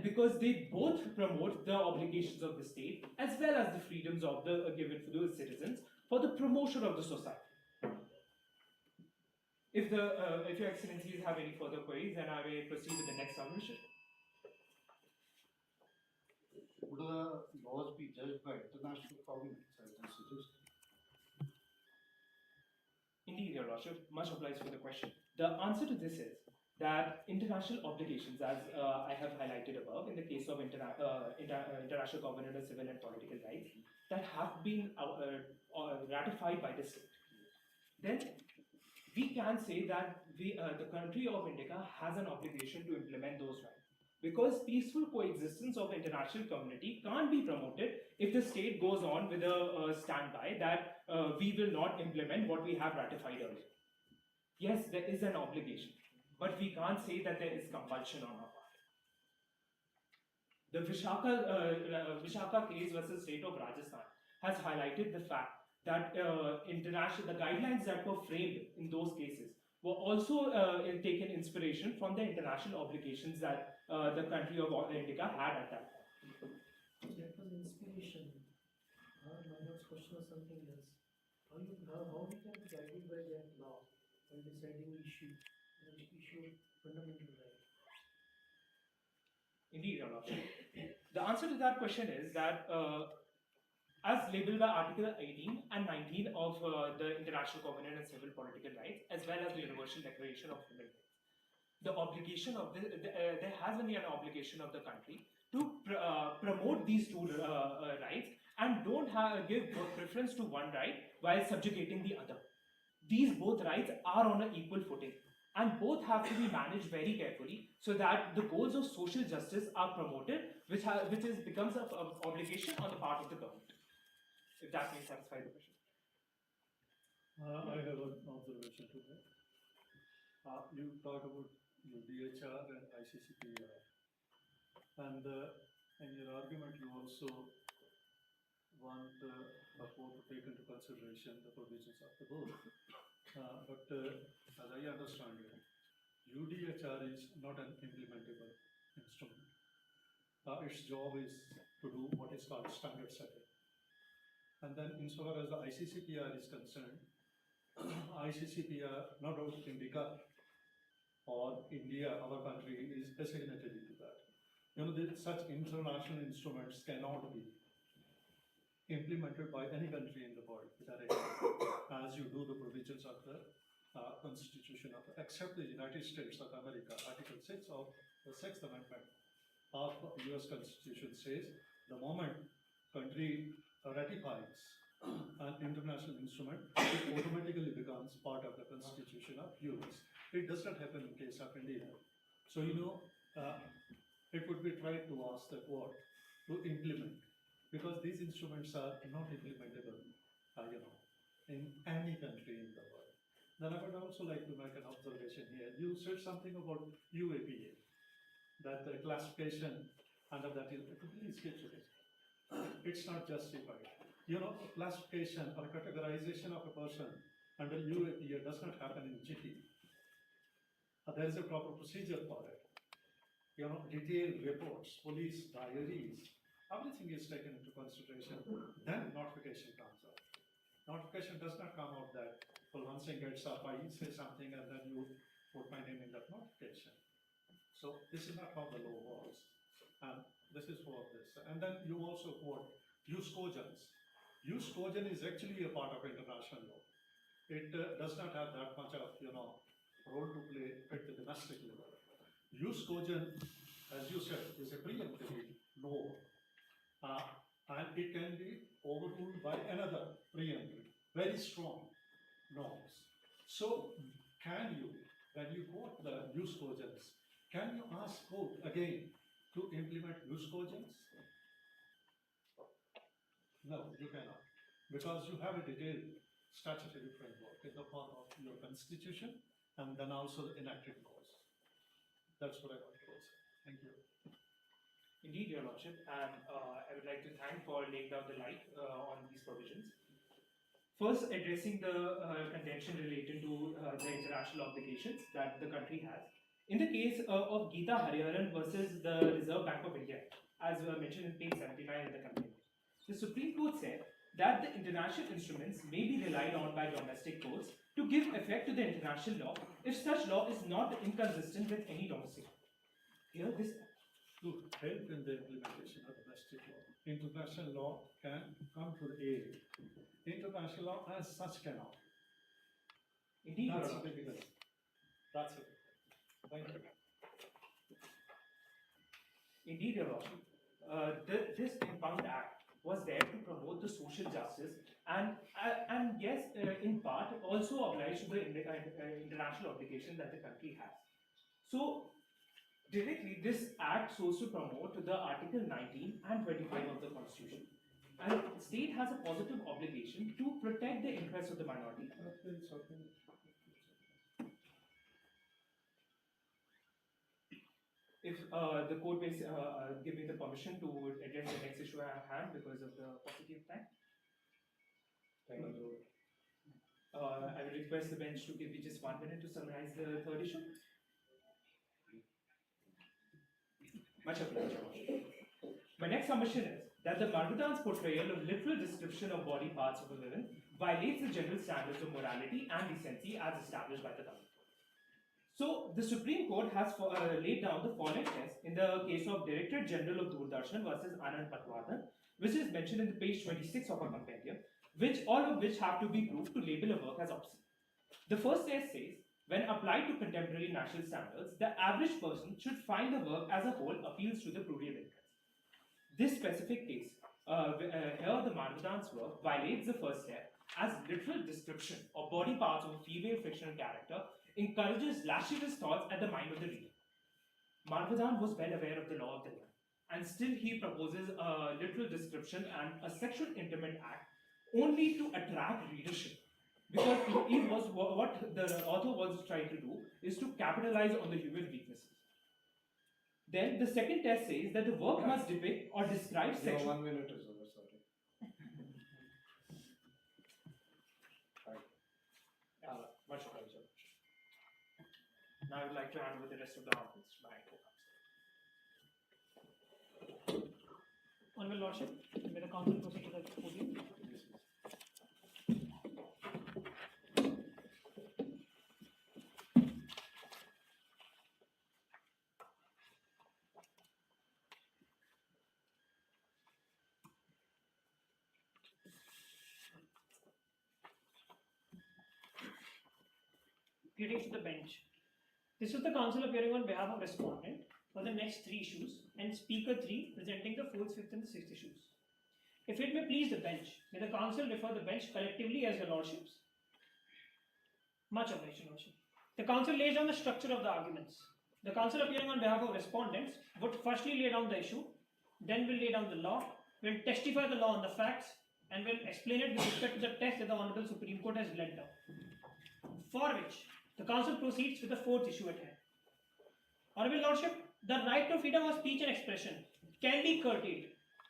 because they both promote the obligations of the state as well as the freedoms of the given to the citizens for the promotion of the society. If your excellencies have any further queries, then I may proceed with the next submission. Would the laws be judged by international covenants as you suggested? Indeed, Your Lordship, much obliged for the question. The answer to this is that international obligations, as I have highlighted above, in the case of international covenant of civil and political rights, that have been ratified by the state, then we can say that the country of India has an obligation to implement those rights. Because peaceful coexistence of international community can't be promoted if the state goes on with a standby that we will not implement what we have ratified earlier. Yes, there is an obligation, but we can't say that there is compulsion on our part. The Vishaka case versus state of Rajasthan has highlighted the fact that the guidelines that were framed in those cases were also taken inspiration from the international obligations that the country of India had at that time. That was inspiration. My next question was something else. How we can be guided by that law when deciding issue fundamental right? Indeed, Your Lordship. The answer to that question is that as labeled by Article 18 and 19 of the International Covenant on Civil Political Rights, as well as the Universal Declaration of Human Rights, the obligation of there has been an obligation of the country to promote these two rights and don't give preference to one right while subjugating the other. These both rights are on an equal footing and both have to be managed very carefully so that the goals of social justice are promoted, which becomes an obligation on the part of the government. If that may satisfy the question. I have an observation to that. You talk about UDHR and ICCPR, and in your argument you also want the court to take into consideration the provisions of the both. But as I understand it, UDHR is not an implementable instrument. Its job is to do what is called standard setting. And then insofar as the ICCPR is concerned, ICCPR, no doubt Indica or India, our country, is a signatory to that. You know, such international instruments cannot be implemented by any country in the world directly, as you do the provisions of the Constitution of, except the United States of America. Article 6 of the 6th Amendment of the US Constitution says the moment country ratifies an international instrument, it automatically becomes part of the Constitution of US. It does not happen in case of India. So, you know, it would be tried to ask the court to implement, because these instruments are not implementable, you know, in any country in the world. Then I would also like to make an observation here. You said something about UAPA, that the classification under that is, please get to it. It's not justified. You know, classification or categorization of a person under UAPA does not happen in GT. There is a proper procedure for it. You know, detailed reports, police diaries, everything is taken into consideration. Then notification comes out. Notification does not come out that Kulwan Singh gets up, I say something and then you put my name in that notification. So this is not how the law works. And this is for this. And then you also quote jus cogens. Jus cogens is actually a part of international law. it does not have that much of role to play at the domestic level. Use cogent, as you said, is a preemptive law, and it can be overruled by another preemptive, very strong norms. So, can you, when you quote the use cogents, can you ask court again to implement use cogents? No, you cannot, because you have a detailed statutory framework in the form of your constitution and then also the enacted laws. That's what I want to say. Thank you. Indeed, Your Lordship, and I would like to thank for laying down the light on these provisions. First, addressing the contention related to the international obligations that the country has. In the case of Geeta Hariharan versus the Reserve Bank of India, as mentioned in page 79 of the complaint, the Supreme Court said that the international instruments may be relied on by domestic courts to give effect to the international law if such law is not inconsistent with any domestic law. Here, this To help in the implementation of domestic law, international law can come to the aid. International law as such cannot. indeed, Your That's Lordship. typical. That's it. Thank you. Indeed, Your Lordship. This Impound Act was there to promote the social justice and yes, in part also obliged to the international obligation that the country has. So, directly, this act sought to promote the Article 19 and 25 of the Constitution. And the state has a positive obligation to protect the interests of the minority. If the court will give me the permission to address the next issue at hand because of the paucity of time. Thank you. I will request the bench to give me just 1 minute to summarize the third issue. Much obliged, Your Worship. My next submission is that the Marvadan's portrayal of literal description of body parts of a woman violates the general standards of morality and decency as established by the government. So, the Supreme Court has laid down the following test in the case of Director General of Doordarshan versus Anand Patwardhan, which is mentioned in the page 26 of our compendium, all of which have to be proved to label a work as obscene. The first test says, when applied to contemporary national standards, the average person should find the work as a whole appeals to the prurient interest. This specific case, here the Marvadan's work violates the first step as literal description of body parts of a female fictional character encourages lascivious thoughts at the mind of the reader. Marvadan was well aware of the law of the land, and still he proposes a literal description and a sexual intimate act only to attract readership. Because it was what the author was trying to do is to capitalize on the human weaknesses. Then the second test says that the work must depict or describe sexual. 1 minute is over, sorry. Much obliged. Now I would like to hand over the rest of the arguments to my co-counsel. Honourable Lordship, may the council proceed to the podium. Greetings to the bench. This is the council appearing on behalf of respondent for the next 3 issues and speaker 3 presenting the 4th, 5th and the 6th issues. If it may please the bench, may the council refer the bench collectively as your lordships. Much obliged, your lordship. The council lays down the structure of the arguments. The council appearing on behalf of respondents would firstly lay down the issue, then will lay down the law, will testify the law on the facts, and will explain it with respect to the test that the Honourable Supreme Court has laid down. For which, the council proceeds with the 4th issue at hand. Honourable Lordship, the right to freedom of speech and expression can be curtailed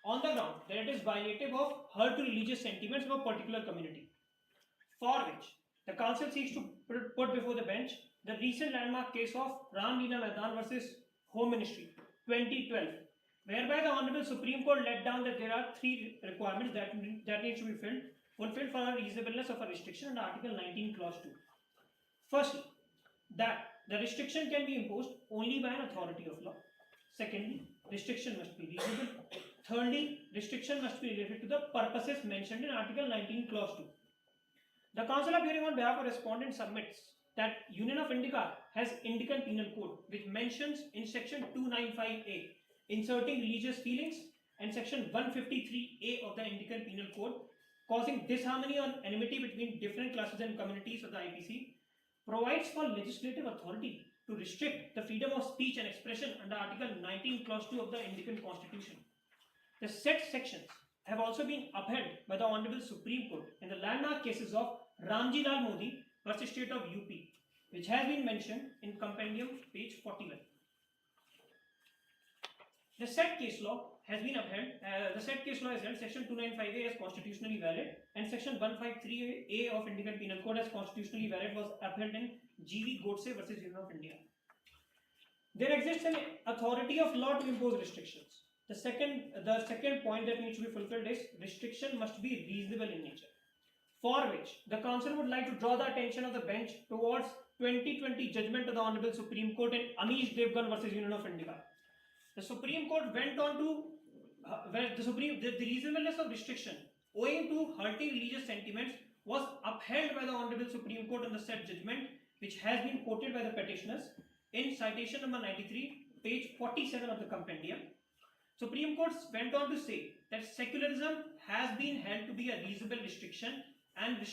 on the ground that it is violative of hurt to religious sentiments of a particular community. For which, the council seeks to put before the bench the recent landmark case of Ram Leela Maidan versus Home Ministry 2012, whereby the Honourable Supreme Court let down that there are 3 requirements that need to be fulfilled for a reasonableness of a restriction under Article 19 Clause 2. Firstly, that the restriction can be imposed only by an authority of law. Secondly, restriction must be reasonable. Thirdly, restriction must be related to the purposes mentioned in Article 19 Clause 2. The Council appearing on behalf of respondent submits that Union of Indica has Indican Penal Code, which mentions in section 295A inserting religious feelings and section 153A of the Indican Penal Code causing disharmony or enmity between different classes and communities of the IPC, provides for legislative authority to restrict the freedom of speech and expression under Article 19 Clause 2 of the Indian Constitution. The said sections have also been upheld by the Honorable Supreme Court in the landmark cases of Ramji Lal Modi versus State of UP, which has been mentioned in compendium page 41. The said case law has been upheld. The said case law is held section 295A as constitutionally valid, and section 153A of Indian Penal Code as constitutionally valid was upheld in G.V. Godse versus Union of India. There exists an authority of law to impose restrictions. The second point that needs to be fulfilled is restriction must be reasonable in nature, for which the Council would like to draw the attention of the bench towards 2020 judgment of the Honorable Supreme Court in Amish Devgan versus Union of India. The Supreme Court went on to the reasonableness of restriction owing to hurting religious sentiments was upheld by the Honorable Supreme Court in the said judgment, which has been quoted by the petitioners in citation number 93, page 47 of the compendium. Supreme Court went on to say that secularism has been held to be a reasonable restriction and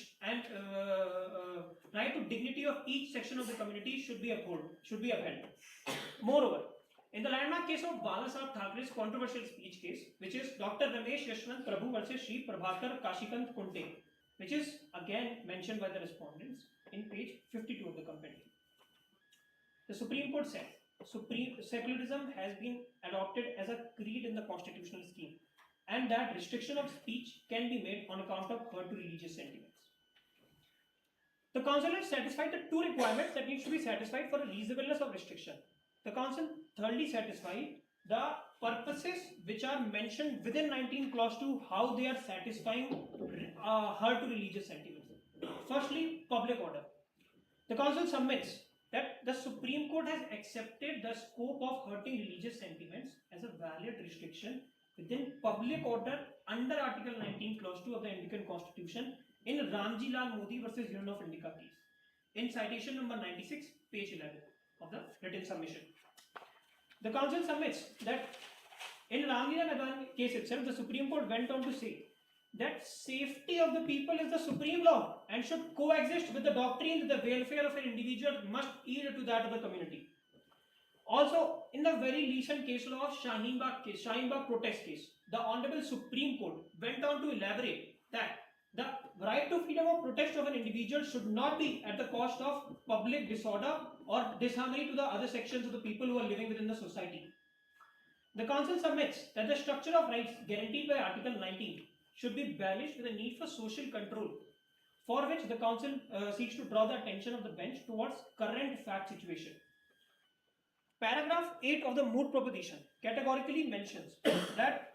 right to dignity of each section of the community should be upheld. Moreover, in the landmark case of Balasaheb Thackeray's controversial speech case, which is Dr. Ramesh Yashwant Prabhu versus Shri Prabhakar Kashikant Kunte, which is again mentioned by the respondents in page 52 of the compendium. The Supreme Court said, secularism has been adopted as a creed in the constitutional scheme, and that restriction of speech can be made on account of hurt to religious sentiments. The Council has satisfied the two requirements that needs to be satisfied for a reasonableness of restriction. The Council thirdly satisfied the purposes which are mentioned within 19 clause 2, how they are satisfying hurt to religious sentiments. Firstly, public order. The Council submits that the Supreme Court has accepted the scope of hurting religious sentiments as a valid restriction within public order under Article 19 Clause 2 of the Indian Constitution in Ramji Lal Modi versus Union of Indica case, in citation number 96, page 11 of the written submission. The Council submits that in Ramji Lal case itself, the Supreme Court went on to say that safety of the people is the supreme law and should coexist with the doctrine that the welfare of an individual must yield to that of the community. Also, in the very recent case law of Shaheen Bagh protest case, the Honorable Supreme Court went on to elaborate that the right to freedom of protest of an individual should not be at the cost of public disorder or disharmony to the other sections of the people who are living within the society. The Council submits that the structure of rights guaranteed by Article 19 should be balanced with a need for social control, for which the Council seeks to draw the attention of the bench towards current fact situation. Paragraph 8 of the Moot proposition categorically mentions that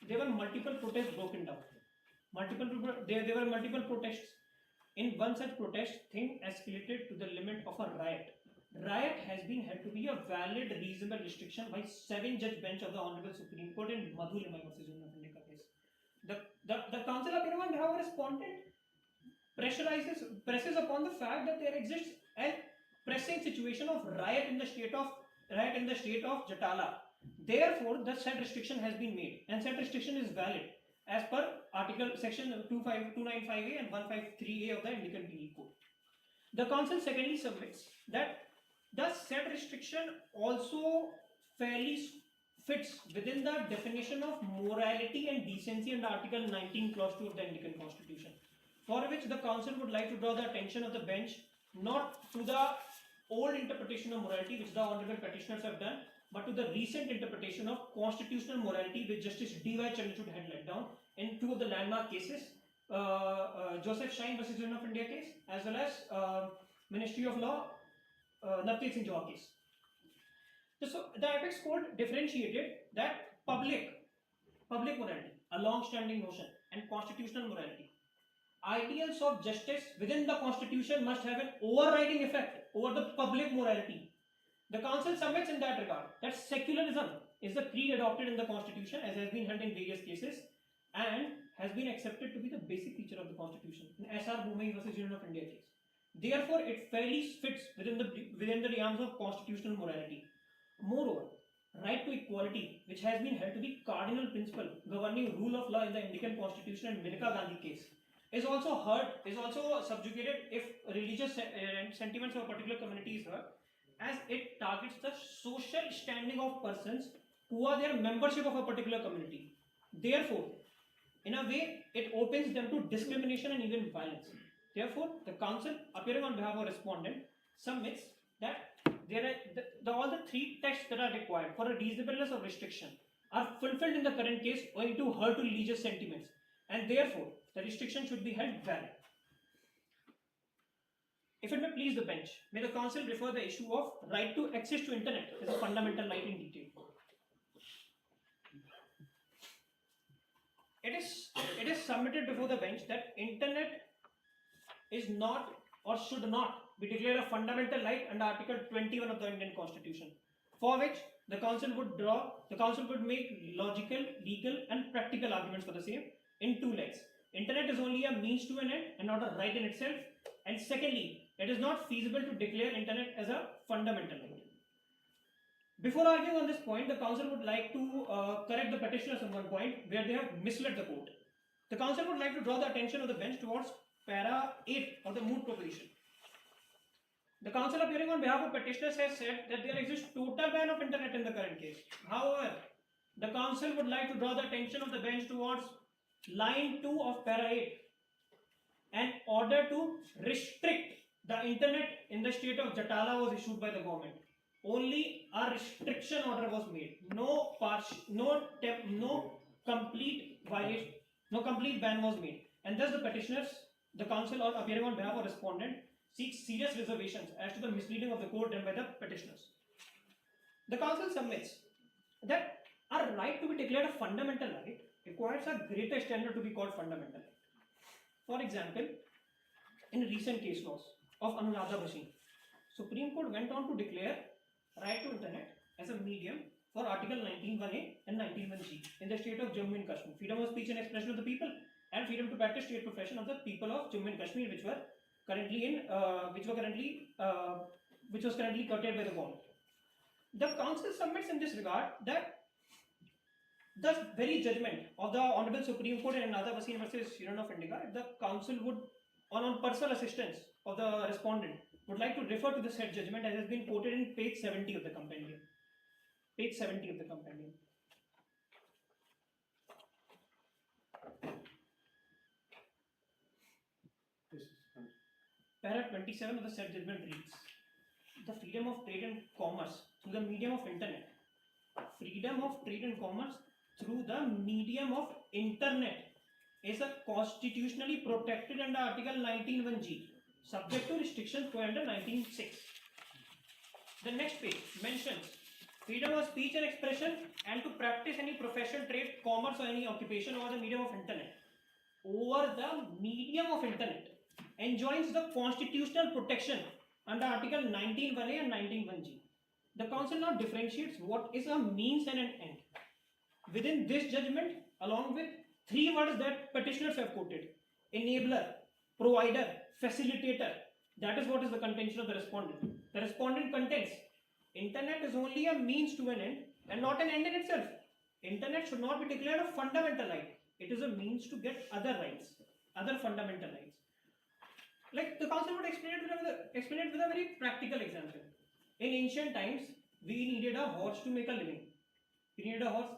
there were multiple protests broken down. There were multiple protests. In one such protest, thing escalated to the limit of a riot. Riot has been held to be a valid, reasonable restriction by 7-judge bench of the Honorable Supreme Court in Madhu Limai versus Union of India case. The Council appearing on behalf of respondent presses upon the fact that there exists a pressing situation of riot in the state of Jatala. Therefore, the said restriction has been made, and said restriction is valid as per Article Section 295A and 153A of the Indian Penal Code. The Council secondly submits that the said restriction also fairly fits within the definition of morality and decency under Article 19 Clause 2 of the Indian Constitution, for which the Council would like to draw the attention of the bench not to the old interpretation of morality which the honorable petitioners have done, but to the recent interpretation of constitutional morality which Justice D.Y. Chandrachud had laid down in two of the landmark cases, Joseph Shine versus Union of India case, as well as Ministry of Law, Navpreet Singh Johar case. So the Apex Court differentiated that public morality, a long-standing notion, and constitutional morality. Ideals of justice within the Constitution must have an overriding effect over the public morality. The Council submits in that regard that secularism is the creed adopted in the Constitution, as has been held in various cases, and has been accepted to be the basic feature of the Constitution in S.R. Bhumai versus Union of India case. Therefore, it fairly fits within the realms of constitutional morality. Moreover, right to equality, which has been held to be cardinal principle governing rule of law in the Indian Constitution and Maneka Gandhi case, is also subjugated if religious sentiments of a particular community is hurt, as it targets the social standing of persons who are their membership of a particular community. Therefore, in a way, it opens them to discrimination and even violence. Therefore, the council, appearing on behalf of a respondent, submits that all the three tests that are required for a reasonableness of restriction are fulfilled in the current case owing to hurt to religious sentiments, and therefore the restriction should be held valid. If it may please the bench, may the council refer the issue of right to access to internet as a fundamental right in detail. It is submitted before the bench that internet is not or should not be declared a fundamental right under Article 21 of the Indian Constitution, for which the council would make logical, legal, and practical arguments for the same in two legs. Internet is only a means to an end and not a right in itself. And secondly, it is not feasible to declare internet as a fundamental right. Before arguing on this point, the council would like to correct the petitioners on one point where they have misled the court. The council would like to draw the attention of the bench towards para 8 of the Moot proposition. The council, appearing on behalf of petitioners, has said that there exists total ban of internet in the current case. However, the council would like to draw the attention of the bench towards line 2 of para 8. An order to restrict the internet in the state of Jatala was issued by the government. Only a restriction order was made. No complete violation, no complete ban was made. And thus the petitioners, the council, or appearing on behalf of respondent, seeks serious reservations as to the misleading of the court done by the petitioners. The council submits that a right to be declared a fundamental right requires a greater standard to be called fundamental right. For example, in recent case laws of Anuradha Bhasin, Supreme Court went on to declare right to internet as a medium for Article 19(1)A and 19(1)G in the state of Jammu and Kashmir, freedom of speech and expression of the people, and freedom to practice state profession of the people of Jammu and Kashmir, which was currently curtailed by the government. The council submits in this regard that the very judgment of the Honorable Supreme Court in Anuradha Bhasin versus Union of India, the council would, on personal assistance of the respondent, would like to refer to the said judgment as has been quoted in page 70 of the compendium. Page 70 of the compendium. Para 27 of the said judgment reads, the freedom of trade and commerce through the medium of internet. Freedom of trade and commerce through the medium of internet is a constitutionally protected under Article 19(1)G, subject to restrictions for under 19(6). The next page mentions freedom of speech and expression and to practice any profession, trade, commerce, or any occupation over the medium of internet. Over the medium of internet enjoins the constitutional protection under Article 19(1)A and 19(1)G. The council now differentiates what is a means and an end. Within this judgment, along with three words that petitioners have quoted: enabler, provider, facilitator. That is what is the contention of the respondent. The respondent contends internet is only a means to an end and not an end in itself. Internet should not be declared a fundamental right. It is a means to get other rights, other fundamental rights. Like the council would explain it with a very practical example. In ancient times, we needed a horse to make a living. We needed a horse.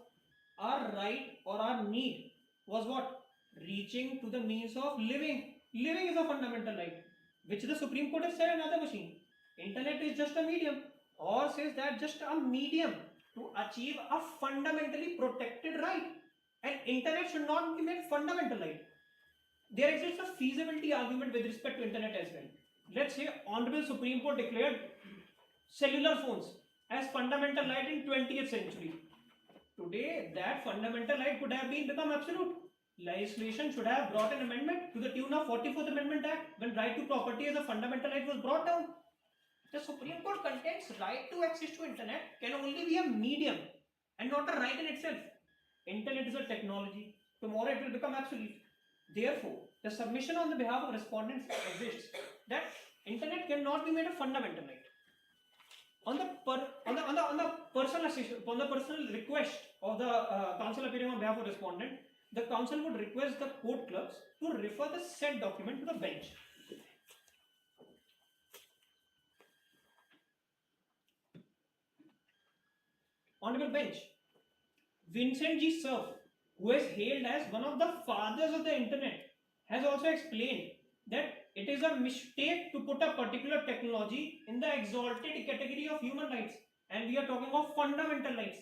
Our right or our need was what? Reaching to the means of living. Living is a fundamental right, which the Supreme Court has said in another machine. Internet is just a medium. Horse is that just a medium to achieve a fundamentally protected right. And internet should not be made fundamental right. There exists a feasibility argument with respect to internet as well. Let's say Honorable Supreme Court declared cellular phones as fundamental right in 20th century. Today, that fundamental right could have become absolute. Legislation should have brought an amendment to the tune of 44th Amendment Act when right to property as a fundamental right was brought down. The Supreme Court contends right to access to internet can only be a medium and not a right in itself. Internet is a technology tomorrow it will become obsolete. Therefore, the submission on the behalf of respondents exists that internet cannot be made a fundamental right. On the personal request of the counsel appearing on behalf of respondent, the counsel would request the court clerks to refer the said document to the bench. Honorable bench, Vincent G. Cerf, who is hailed as one of the fathers of the internet, has also explained that it is a mistake to put a particular technology in the exalted category of human rights, and we are talking of fundamental rights.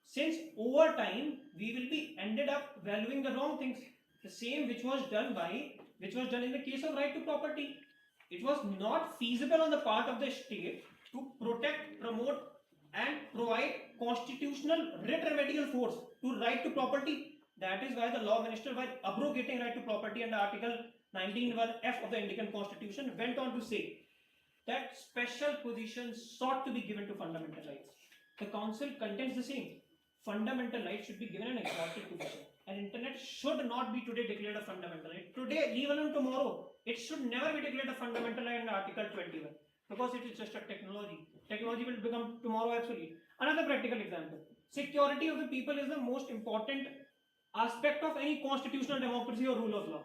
Since over time we will be ended up valuing the wrong things, the same which was done in the case of right to property. It was not feasible on the part of the state to protect, promote, and provide constitutional writ remedial force to right to property. That is why the law minister, while abrogating right to property under Article 19(1)(f) of the Indian Constitution, went on to say that special position sought to be given to fundamental rights. The council contends the same. Fundamental rights should be given an exalted position. And internet should not be today declared a fundamental right. Today, leave alone tomorrow, it should never be declared a fundamental right under Article 21, because it is just a technology. Technology will become tomorrow obsolete. Another practical example: security of the people is the most important aspect of any constitutional democracy or rule of law.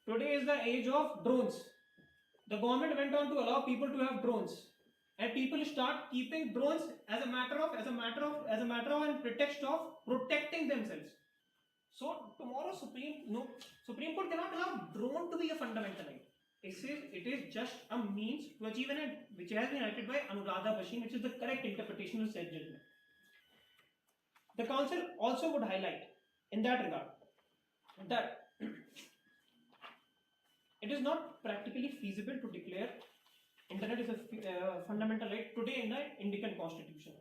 Today is the age of drones. The government went on to allow people to have drones, and people start keeping drones as a matter of and pretext of protecting themselves. So tomorrow Supreme Court cannot allow drone to be a fundamental right. It is just a means to achieve an end, which has been cited by Anuradha Bashir, which is the correct interpretation of said judgment. The council also would highlight in that regard that it is not practically feasible to declare internet is a fundamental right today in the Indian Constitution.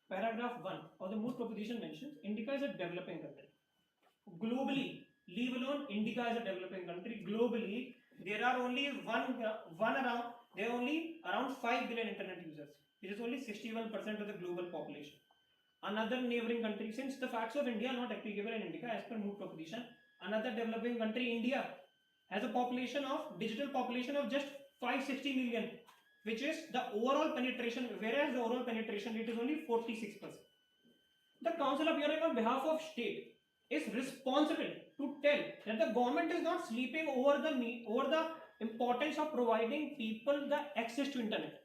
Paragraph 1 of the Moot proposition mentions Indica is a developing country. Globally, leave alone Indica is a developing country. Globally, there are only around 5 billion internet users. It is only 61% of the global population. Another neighboring country, since the facts of India are not applicable in Indica as per Moot proposition, another developing country, India, has a digital population of just 560 million, which is the overall penetration, whereas the overall penetration rate is only 46%. The council appearing on behalf of state is responsible to tell that the government is not sleeping over the importance of providing people the access to internet.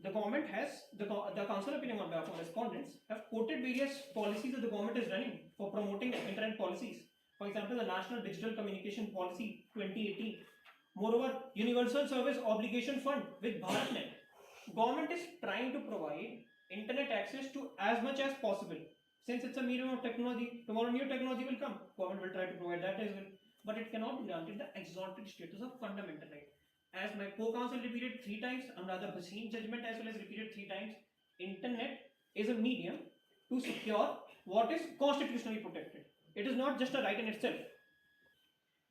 The government has, the council appearing on behalf of respondents have quoted various policies that the government is running for promoting internet policies. For example, the National Digital Communication Policy 2018. Moreover, Universal Service Obligation Fund with BharatNet. Government is trying to provide internet access to as much as possible. Since it's a medium of technology, tomorrow new technology will come. Government will try to provide that as well. But it cannot be granted the exalted status of fundamental right. As my co-counsel repeated 3 times, another Bhasin judgment as well as repeated 3 times, internet is a medium to secure what is constitutionally protected. It is not just a right in itself.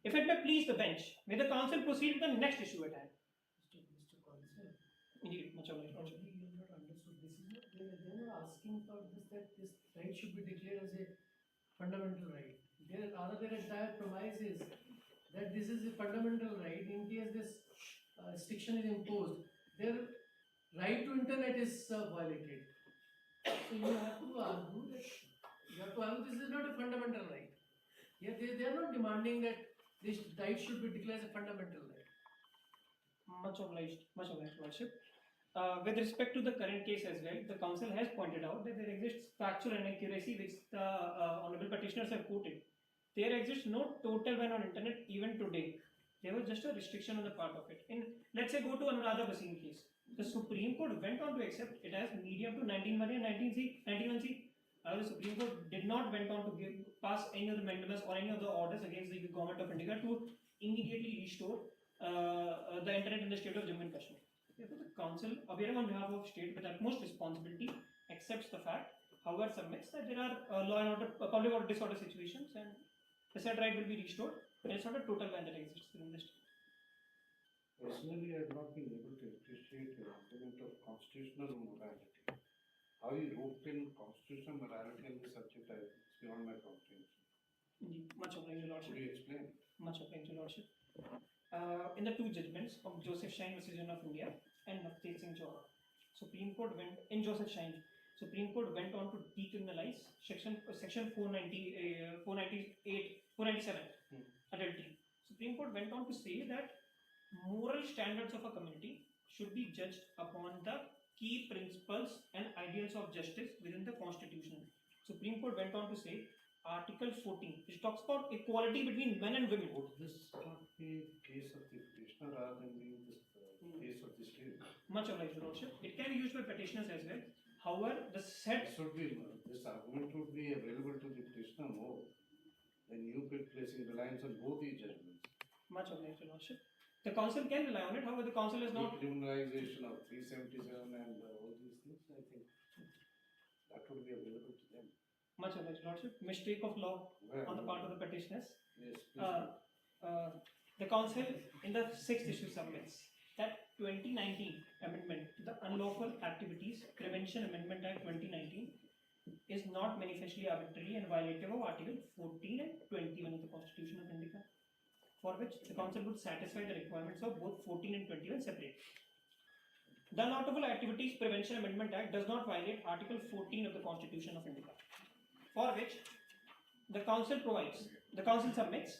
If it may please the bench, may the council proceed to the next issue at hand. Mr. Counsel, Indeed, much obliged. probably you have not understood. They are not asking for this, that this right should be declared as a fundamental right. Their entire premise is that this is a fundamental right in case this restriction is imposed. Their right to internet is violated. So you have to argue that this is not a fundamental right. Yeah, they are not demanding that this right should be declared as a fundamental right. Much obliged, Worship. With respect to the current case as well, the council has pointed out that there exists factual inaccuracy which the honorable petitioners have quoted. There exists no total ban on internet even today. There was just a restriction on the part of it. Let's say go to another Bhasin case. The Supreme Court went on to accept it as medium to 19(1) and 91C. The Supreme Court did not went on to pass any of the amendments or any of the orders against the government of India to immediately restore the internet in the state of Jammu and Kashmir. Therefore, the council, appearing on behalf of state with utmost responsibility, accepts the fact, however submits that there are law and order, public order disorder situations, and the said right will be restored. It's not a total ban that exists within the state. Personally, I have not been able to appreciate your argument of constitutional morality. How you roped in constitutional morality in the subject, it's beyond my comprehension. Indeed, much obliged, Your Could Lordship. you explain? Much obliged, Your Lordship. In the two judgments of Joseph Shine versus Union of India and Navteej Singh Johar, Supreme Court went in Joseph Shine. Supreme Court went on to decriminalize section 497 adultery. Supreme Court went on to say that moral standards of a community should be judged upon the key principles and ideals of justice within the Constitution. Supreme Court went on to say Article 14, which talks about equality between men and women. Would this not be case of the petitioner rather than being this case of the state? Much obliged, Your Lordship. It can be used by petitioners as well. However, the said This would be, this argument would be available to the petitioner more than you placing reliance on both these judgments. much obliged, Your Lordship. The council can rely on it. However, the council is not. Decriminalization of 377 and all these things, I think that would be available to them. Much obliged, Your Lordship. Mistake of law on the part of the petitioners. Yes, please. The council in the sixth issue submits that 2019 amendment to the Unlawful Activities Prevention Amendment Act 2019 is not manifestly arbitrary and violative of Article 14 and 21 of the Constitution of India, for which the council would satisfy the requirements of both 14 and 21 separately. The Unlawful Activities Prevention Amendment Act does not violate Article 14 of the Constitution of India, for which the council submits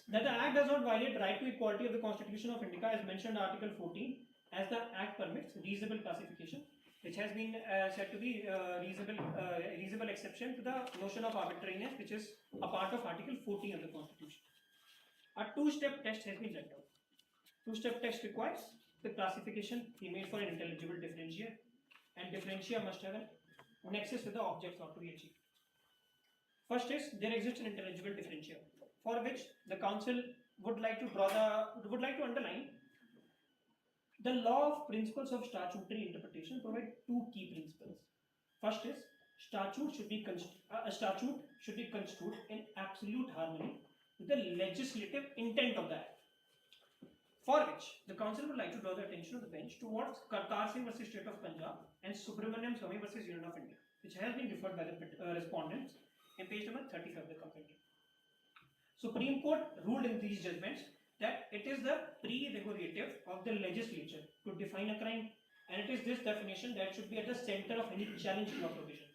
that the Act does not violate right to equality of the Constitution of India as mentioned in Article 14, as the Act permits reasonable classification, which has been said to be reasonable exception to the notion of arbitrariness, which is a part of Article 14 of the Constitution. A two-step test has been set out. Two-step test requires the classification be made for an intelligible differentia, and differentia must have a nexus with the object sought to be achieved. First is there exists an intelligible differentia, for which the council would like to underline the law of principles of statutory interpretation provide two key principles. First is statute should be construed in absolute harmony with the legislative intent of the Act. For which the council would like to draw the attention of the bench towards Kartar Singh versus State of Punjab and Subramaniam Swamy versus Union of India, which has been referred by the respondents in page number 35 of the complaint. Supreme Court ruled in these judgments that it is the prerogative of the legislature to define a crime, and it is this definition that should be at the center of any challenge to a provision.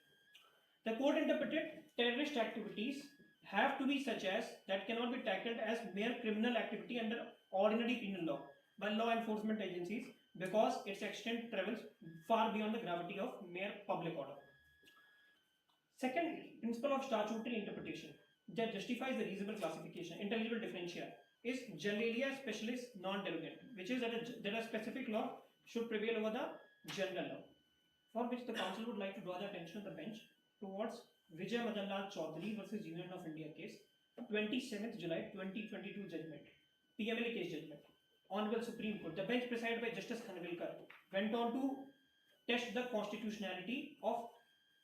The court interpreted terrorist activities have to be such as that cannot be tackled as mere criminal activity under ordinary penal law by law enforcement agencies because its extent travels far beyond the gravity of mere public order. Second principle of statutory interpretation that justifies the reasonable classification, intelligible differentia, is Generalia Specialis non-derogant, which is that a specific law should prevail over the general law, for which the council would like to draw the attention of the bench towards Vijay Madan Lal Chaudhary versus Union of India case, 27th July 2022 judgment, PMLA case judgment. Honorable Supreme Court, the bench presided by Justice Khanvilkar went on to test the constitutionality of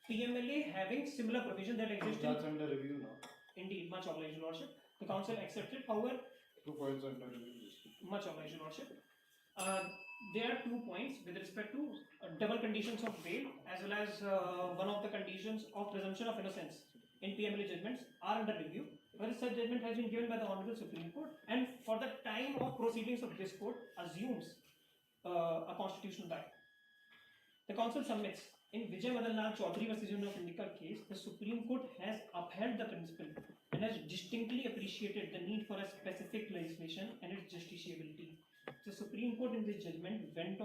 PMLA having similar provision that exists in. That's under review now. Indeed, much obliged, Your Lordship. The council accepted, however, 2 points under review. much obliged, Your Lordship. There are 2 points with respect to double conditions of bail as well as one of the conditions of presumption of innocence in PMLA judgments are under review, whereas such judgment has been given by the Honorable Supreme Court and for the time of proceedings of this court assumes a constitutional right. The council submits in Vijay Madan Lal Chaudhary versus Union of India case, the Supreme Court has upheld the principle and has distinctly appreciated the need for a specific legislation and its justiciability. The Supreme Court in this judgment went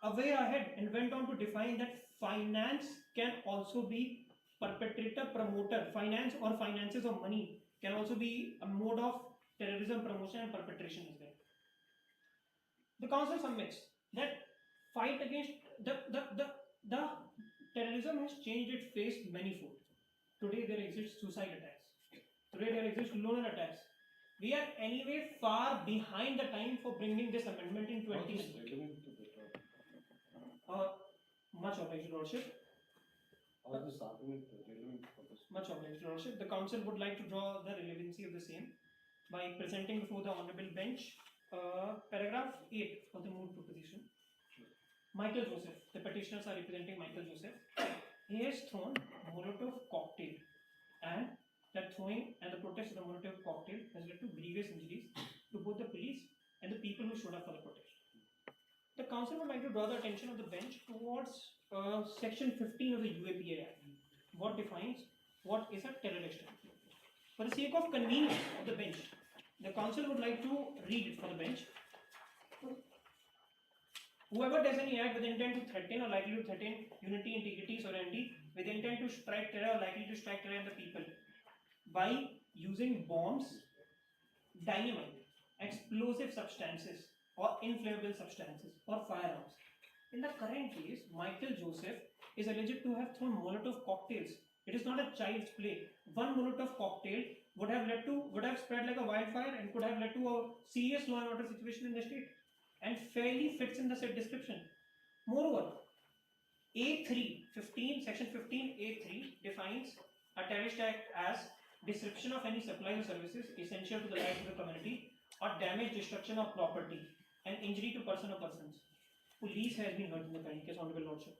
away ahead and went on to define that finance can also be perpetrator promoter. Finance or finances of money can also be a mode of terrorism promotion and perpetration as well. The council submits that fight against the terrorism has changed its face manifold. Today there exist suicide attacks. Today there exist loner attacks. We are anyway far behind the time for bringing this amendment in 2019. Much obliged, Your Lordship. How is this argument relevant for this? Much obliged, Your Lordship. The council would like to draw the relevancy of the same by presenting before the honourable bench paragraph 8 of the Moot proposition. Michael Joseph, the petitioners are representing Michael Joseph. He has thrown Molotov cocktail and that throwing and the protest of the Molotov cocktail has led to grievous injuries to both the police and the people who showed up for the protest. The council would like to draw the attention of the bench towards section 15 of the UAPA Act, what defines what is a terrorist act. For the sake of convenience of the bench, the council would like to read it for the bench. Whoever does any act with intent to threaten or likely to threaten unity, integrity, sovereignty, with intent to strike terror or likely to strike terror in the people by using bombs, dynamite, explosive substances, or inflammable substances, or firearms. In the current case, Michael Joseph is alleged to have thrown Molotov cocktails. It is not a child's play. One Molotov cocktail would have spread like a wildfire and could have led to a serious law and order situation in the state, and fairly fits in the said description. Moreover, section 15A3 defines a terrorist act as disruption of any supplies or services essential to the life of the community, or damage, destruction of property, and injury to person or persons. Police has been hurt in the current case, Honorable Lordship.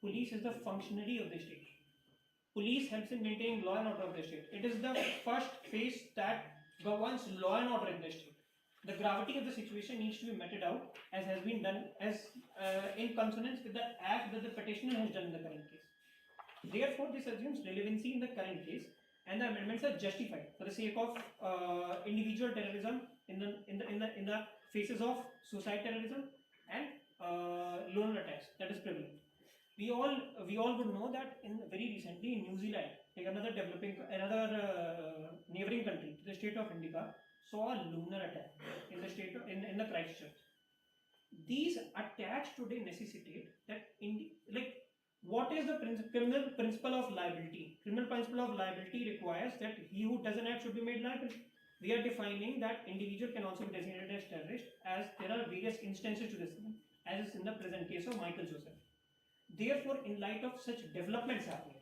Police is the functionary of the state. Police helps in maintaining law and order of the state. It is the first phase that governs law and order in the state. The gravity of the situation needs to be meted out, as has been done, in consonance with the act that the petitioner has done in the current case. Therefore, this assumes relevancy in the current case, and the amendments are justified for the sake of individual terrorism in the phases of suicide terrorism and loan attacks that is prevalent. We all would know that very recently in New Zealand, like another neighboring country, the state of Indica, saw a lunar attack in the Christchurch. These attacks today necessitate that what is the criminal principle of liability? Criminal principle of liability requires that he who does an act should be made liable. We are defining that individual can also be designated as terrorist, as there are various instances to this, as is in the present case of Michael Joseph. Therefore, in light of such developments happening,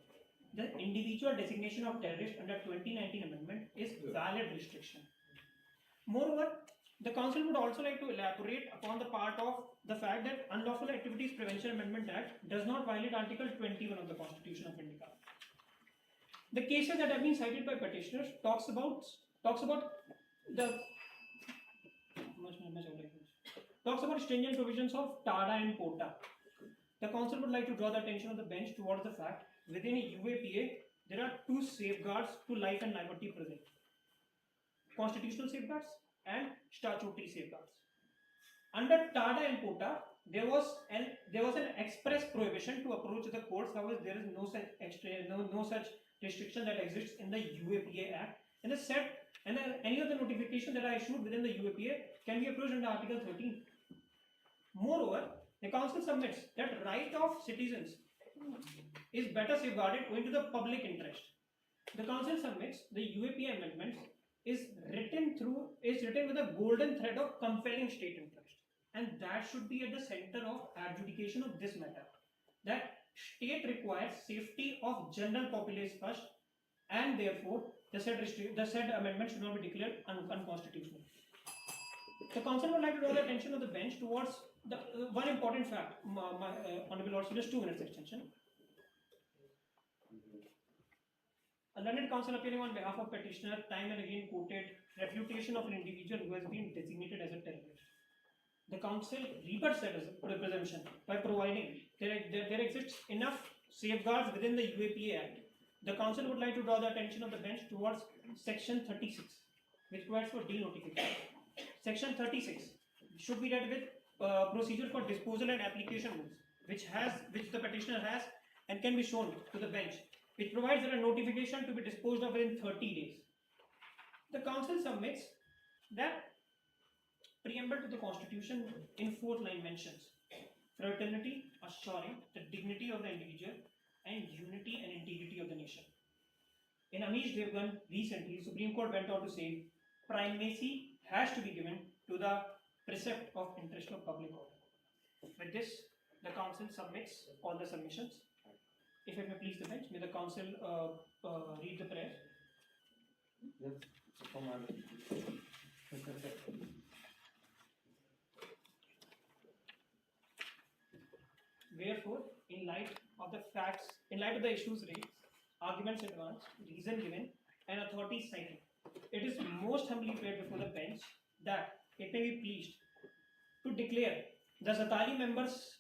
the individual designation of terrorist under 2019 amendment is valid restriction. Moreover, the council would also like to elaborate upon the part of the fact that Unlawful Activities Prevention Amendment Act does not violate Article 21 of the Constitution of India. The cases that have been cited by petitioners talks about stringent provisions of TADA and POTA. The council would like to draw the attention of the bench towards the fact within a UAPA there are two safeguards to life and liberty present: constitutional safeguards and statutory safeguards. Under TADA and POTA, there was an express prohibition to approach the courts. However, there is no such restriction that exists in the UAPA Act. Any of the notifications that are issued within the UAPA can be approached under Article 13. Moreover, the council submits that right of citizens is better safeguarded owing to the public interest. The council submits the UAPA amendments is written with a golden thread of compelling state interest, and that should be at the center of adjudication of this matter. That state requires safety of general populace first, and therefore the said amendment should not be declared unconstitutional. The council would like to draw the attention of the bench towards the one important fact. Honorable Lordship, just 2 minutes extension. A learned counsel appearing on behalf of petitioner time and again quoted refutation of an individual who has been designated as a terrorist. The council rebuts that presumption by providing there exists enough safeguards within the UAPA Act. The council would like to draw the attention of the bench towards section 36, which provides for denotification. Section 36 should be read with procedure for disposal and application rules, which the petitioner has and can be shown to the bench, which provides that a notification to be disposed of within 30 days. The council submits that preamble to the Constitution in 4th line mentions fraternity, assuring the dignity of the individual and unity and integrity of the nation. In Amish Devgan recently, Supreme Court went on to say primacy has to be given to the precept of interest of public order. With this, the council submits all the submissions. If it may please the bench, may the council read the prayer. Yes, Wherefore, in light of the facts, in light of the issues raised, arguments advanced, reason given, and authority cited, it is most humbly prayed before the bench that it may be pleased to declare the Zatari Members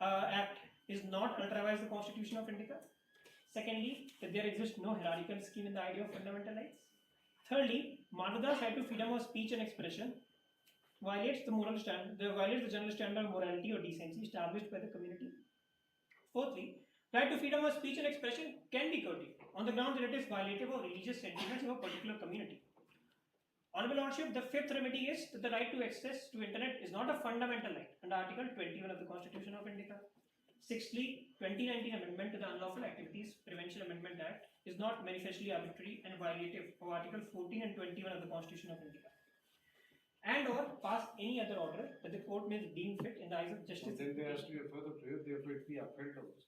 Act is not ultravires the Constitution of India. Secondly, that there exists no hierarchical scheme in the idea of fundamental rights. Thirdly, Marwada's right to freedom of speech and expression violates the general standard of morality or decency established by the community. Fourthly, right to freedom of speech and expression can be curtailed on the ground that it is violative of religious sentiments of a particular community. Honorable Lordship, the fifth remedy is that the right to access to internet is not a fundamental right under Article 21 of the Constitution of India. Sixthly, 2019 Amendment to the Unlawful Activities Prevention Amendment Act is not manifestly arbitrary and violative of Article 14 and 21 of the Constitution of India. And or pass any other order that the court may deem fit in the eyes of justice. Then there has to be a further prayer, therefore it be upheld also.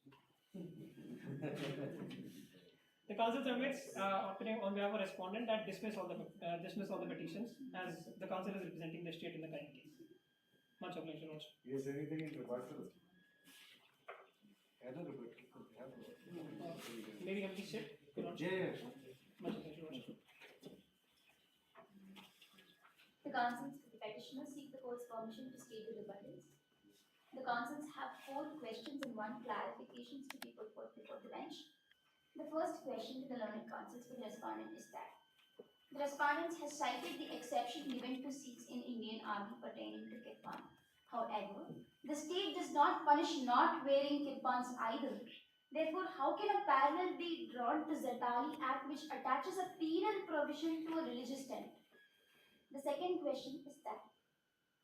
The council submits on behalf of respondent that dismiss all the petitions as the council is representing the state in the current case. Much obliged, Your Lordship. Yes, anything in rebuttal? Another rebuttal. Maybe have the sit, Your Lordship. Yeah. Much obliged, Your Lordship. The councils for the petitioners seek the court's permission to state the rebuttals. The councils have 4 questions and 1 clarifications to be put forth before the bench. The first question to the learned counsels for the respondent is that the respondent has cited the exception given to Sikhs in Indian Army pertaining to kirpan. However, the state does not punish not wearing kirpans either. Therefore, how can a parallel be drawn to Zatali Act which attaches a penal provision to a religious tenet? The second question is that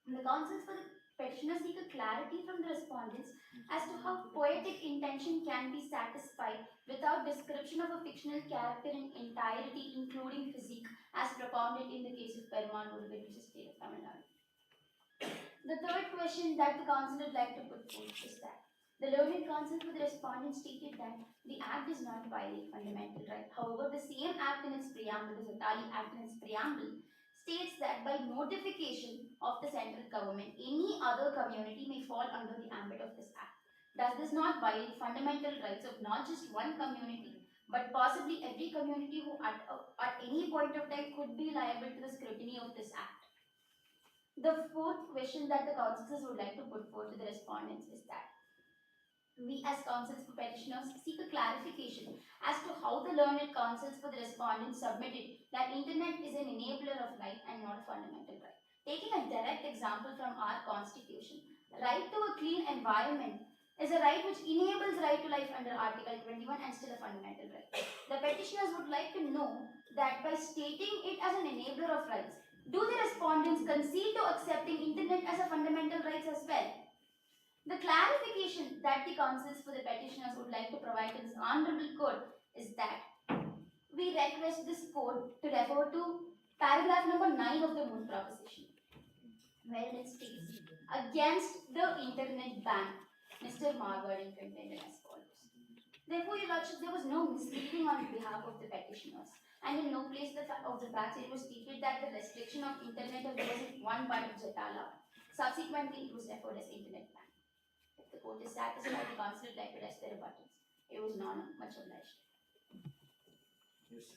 the counsels for the petitioner seek a clarity from the respondents as to how poetic intention can be satisfied without description of a fictional character in entirety, including physique, as propounded in the case of Perumal Murugan, which is state of Tamil Nadu. The third question that the council would like to put forth is that the learned counsel for the respondent stated that the act does not violate fundamental right. However, the same act in its preamble, the Zatali Act in its preamble, states that by notification of the central government, any other community may fall under the ambit of this act. Does this not violate fundamental rights of not just one community, but possibly every community who at any point of time could be liable to the scrutiny of this act? The fourth question that the counsels would like to put forth to the respondents is that we as counsels for petitioners seek a clarification as to how the learned counsels for the respondents submitted that internet is an enabler of life and not a fundamental right. Taking a direct example from our constitution, right to a clean environment is a right which enables right to life under Article 21 and still a fundamental right. The petitioners would like to know that by stating it as an enabler of rights, do the respondents concede to accepting internet as a fundamental right as well? The clarification that the counsels for the petitioners would like to provide to this honorable court is that we request this court to refer to paragraph number 9 of the Moot proposition, where it states, against the internet ban, Mr. Marwari contended as follows. Therefore, Your Lordship, there was no misleading on behalf of the petitioners, and in no place of the facts it was stated that the restriction of internet was in one part of Jatala. Subsequently, it was referred as internet ban. If the court is satisfied, the counsel would like to rest their buttons. It was not much obliged. Yes.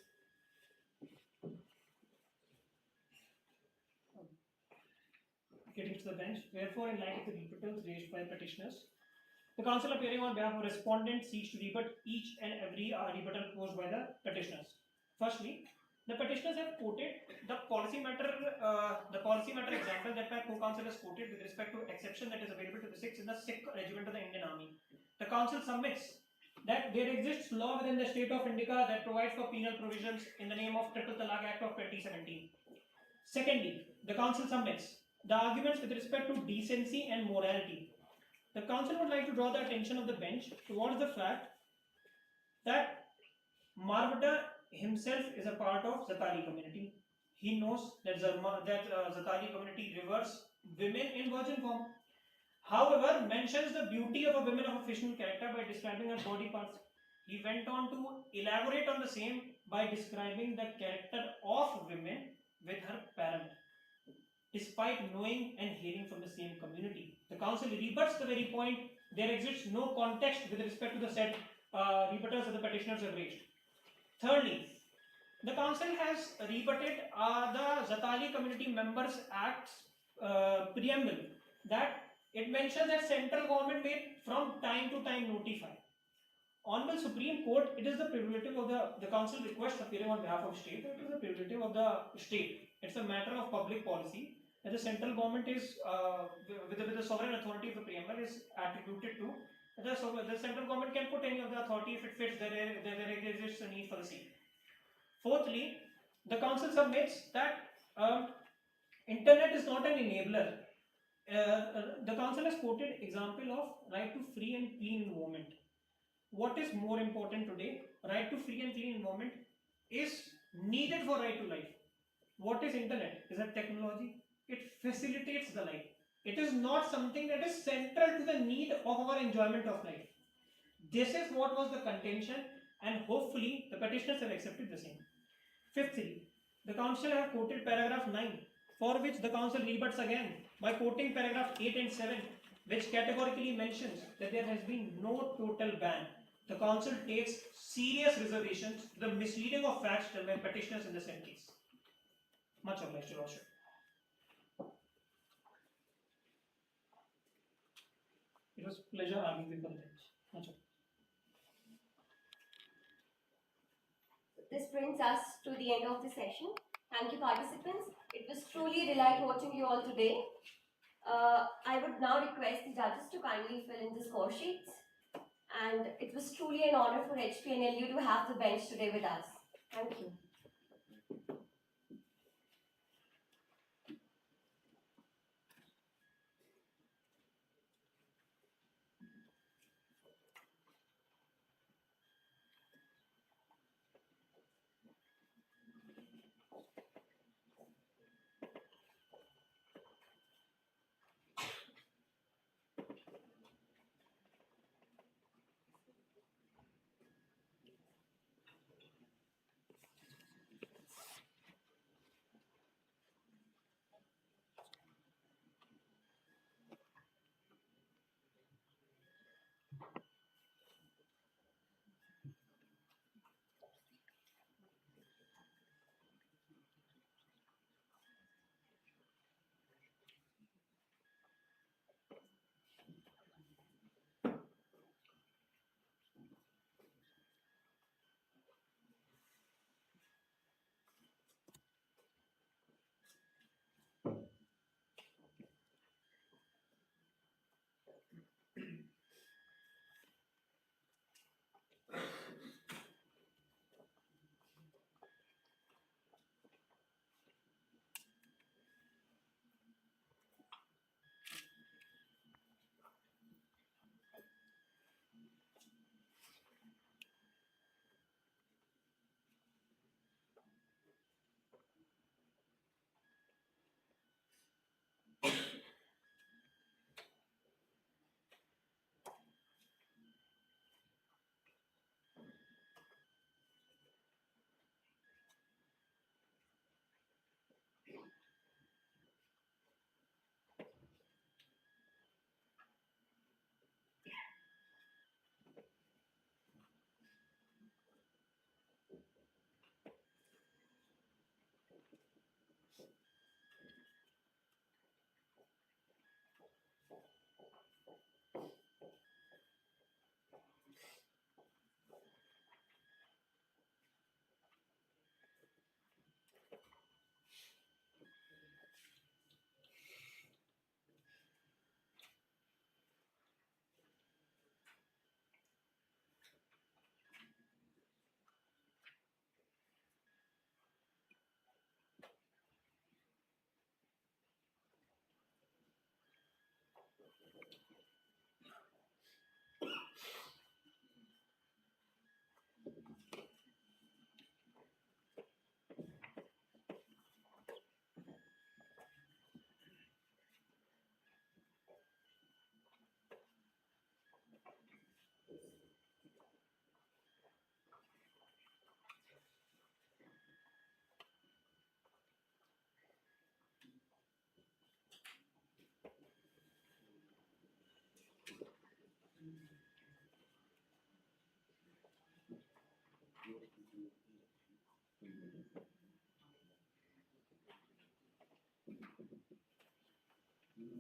Getting to the bench. Wherefore, in light of the rebuttals raised by petitioners, the counsel appearing on behalf of respondent seeks to rebut each and every rebuttal posed by the petitioners. Firstly, the petitioners have quoted the policy matter example that my co-counsel has quoted with respect to exception that is available to the Sikhs in the Sikh regiment of the Indian Army. The council submits that there exists law within the state of India that provides for penal provisions in the name of Triple Talaq Act of 2017. Secondly, the council submits the arguments with respect to decency and morality. The council would like to draw the attention of the bench towards the fact that Marwada himself is a part of Zatari community. He knows that Zatari community reveres women in virgin form. However, mentions the beauty of a woman of a fictional character by describing her body parts. He went on to elaborate on the same by describing the character of women with her parent, despite knowing and hearing from the same community. The council rebuts the very point. There exists no context with respect to the said rebuttals that the petitioners have raised. Thirdly, the council has rebutted the Zatali Community Members Act's preamble that it mentions that central government may from time to time notify. Honorable Supreme Court, it is the prerogative of the council request appearing on behalf of state, it is the prerogative of the state. It's a matter of public policy that the central government is, with the sovereign authority of the preamble is attributed to. The central government can put any of the authority if it fits there exists a need for the same. Fourthly, the council submits that internet is not an enabler. The council has quoted example of right to free and clean environment. What is more important today? Right to free and clean environment is needed for right to life. What is internet? Is a technology. It facilitates the life. It is not something that is central to the need of our enjoyment of life. This is what was the contention, and hopefully the petitioners have accepted the same. Fifthly, the council have quoted paragraph 9, for which the council rebuts again by quoting paragraph 8 and 7, which categorically mentions that there has been no total ban. The council takes serious reservations to the misleading of facts done by petitioners in the same case. Much obliged, Your Lordship. It was a pleasure arguing with the bench. Much obliged. This brings us to the end of the session. Thank you, participants. It was truly a delight watching you all today. I would now request the judges to kindly fill in the score sheets. And it was truly an honor for HPNLU to have the bench today with us. Thank you.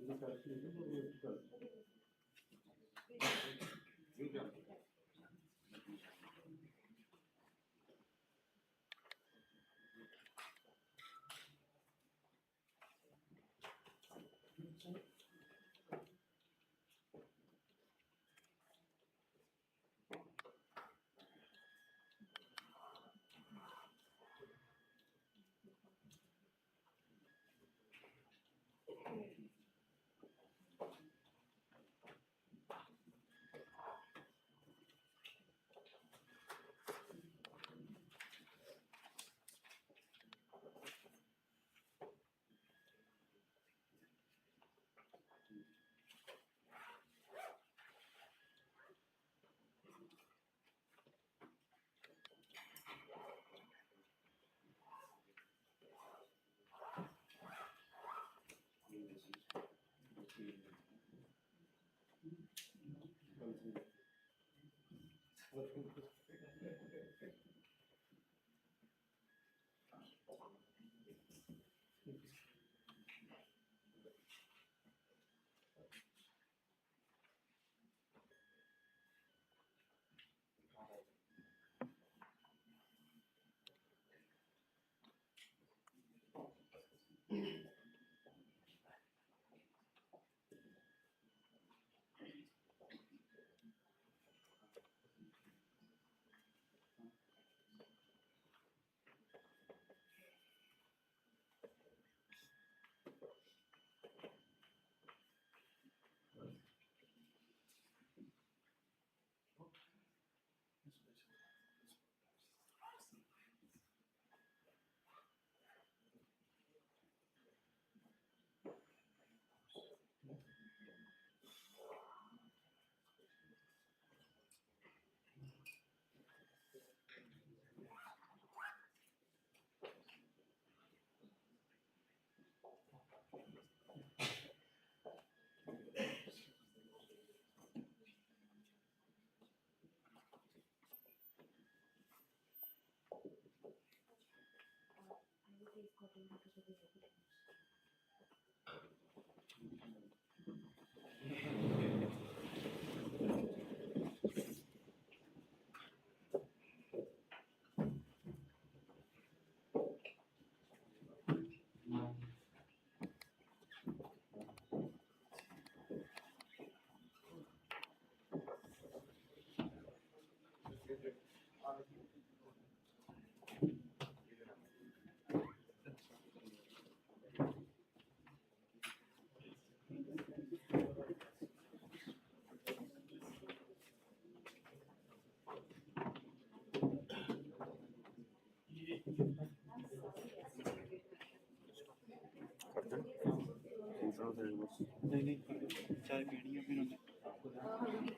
You jump. नहीं नहीं चाय पीनी है फिर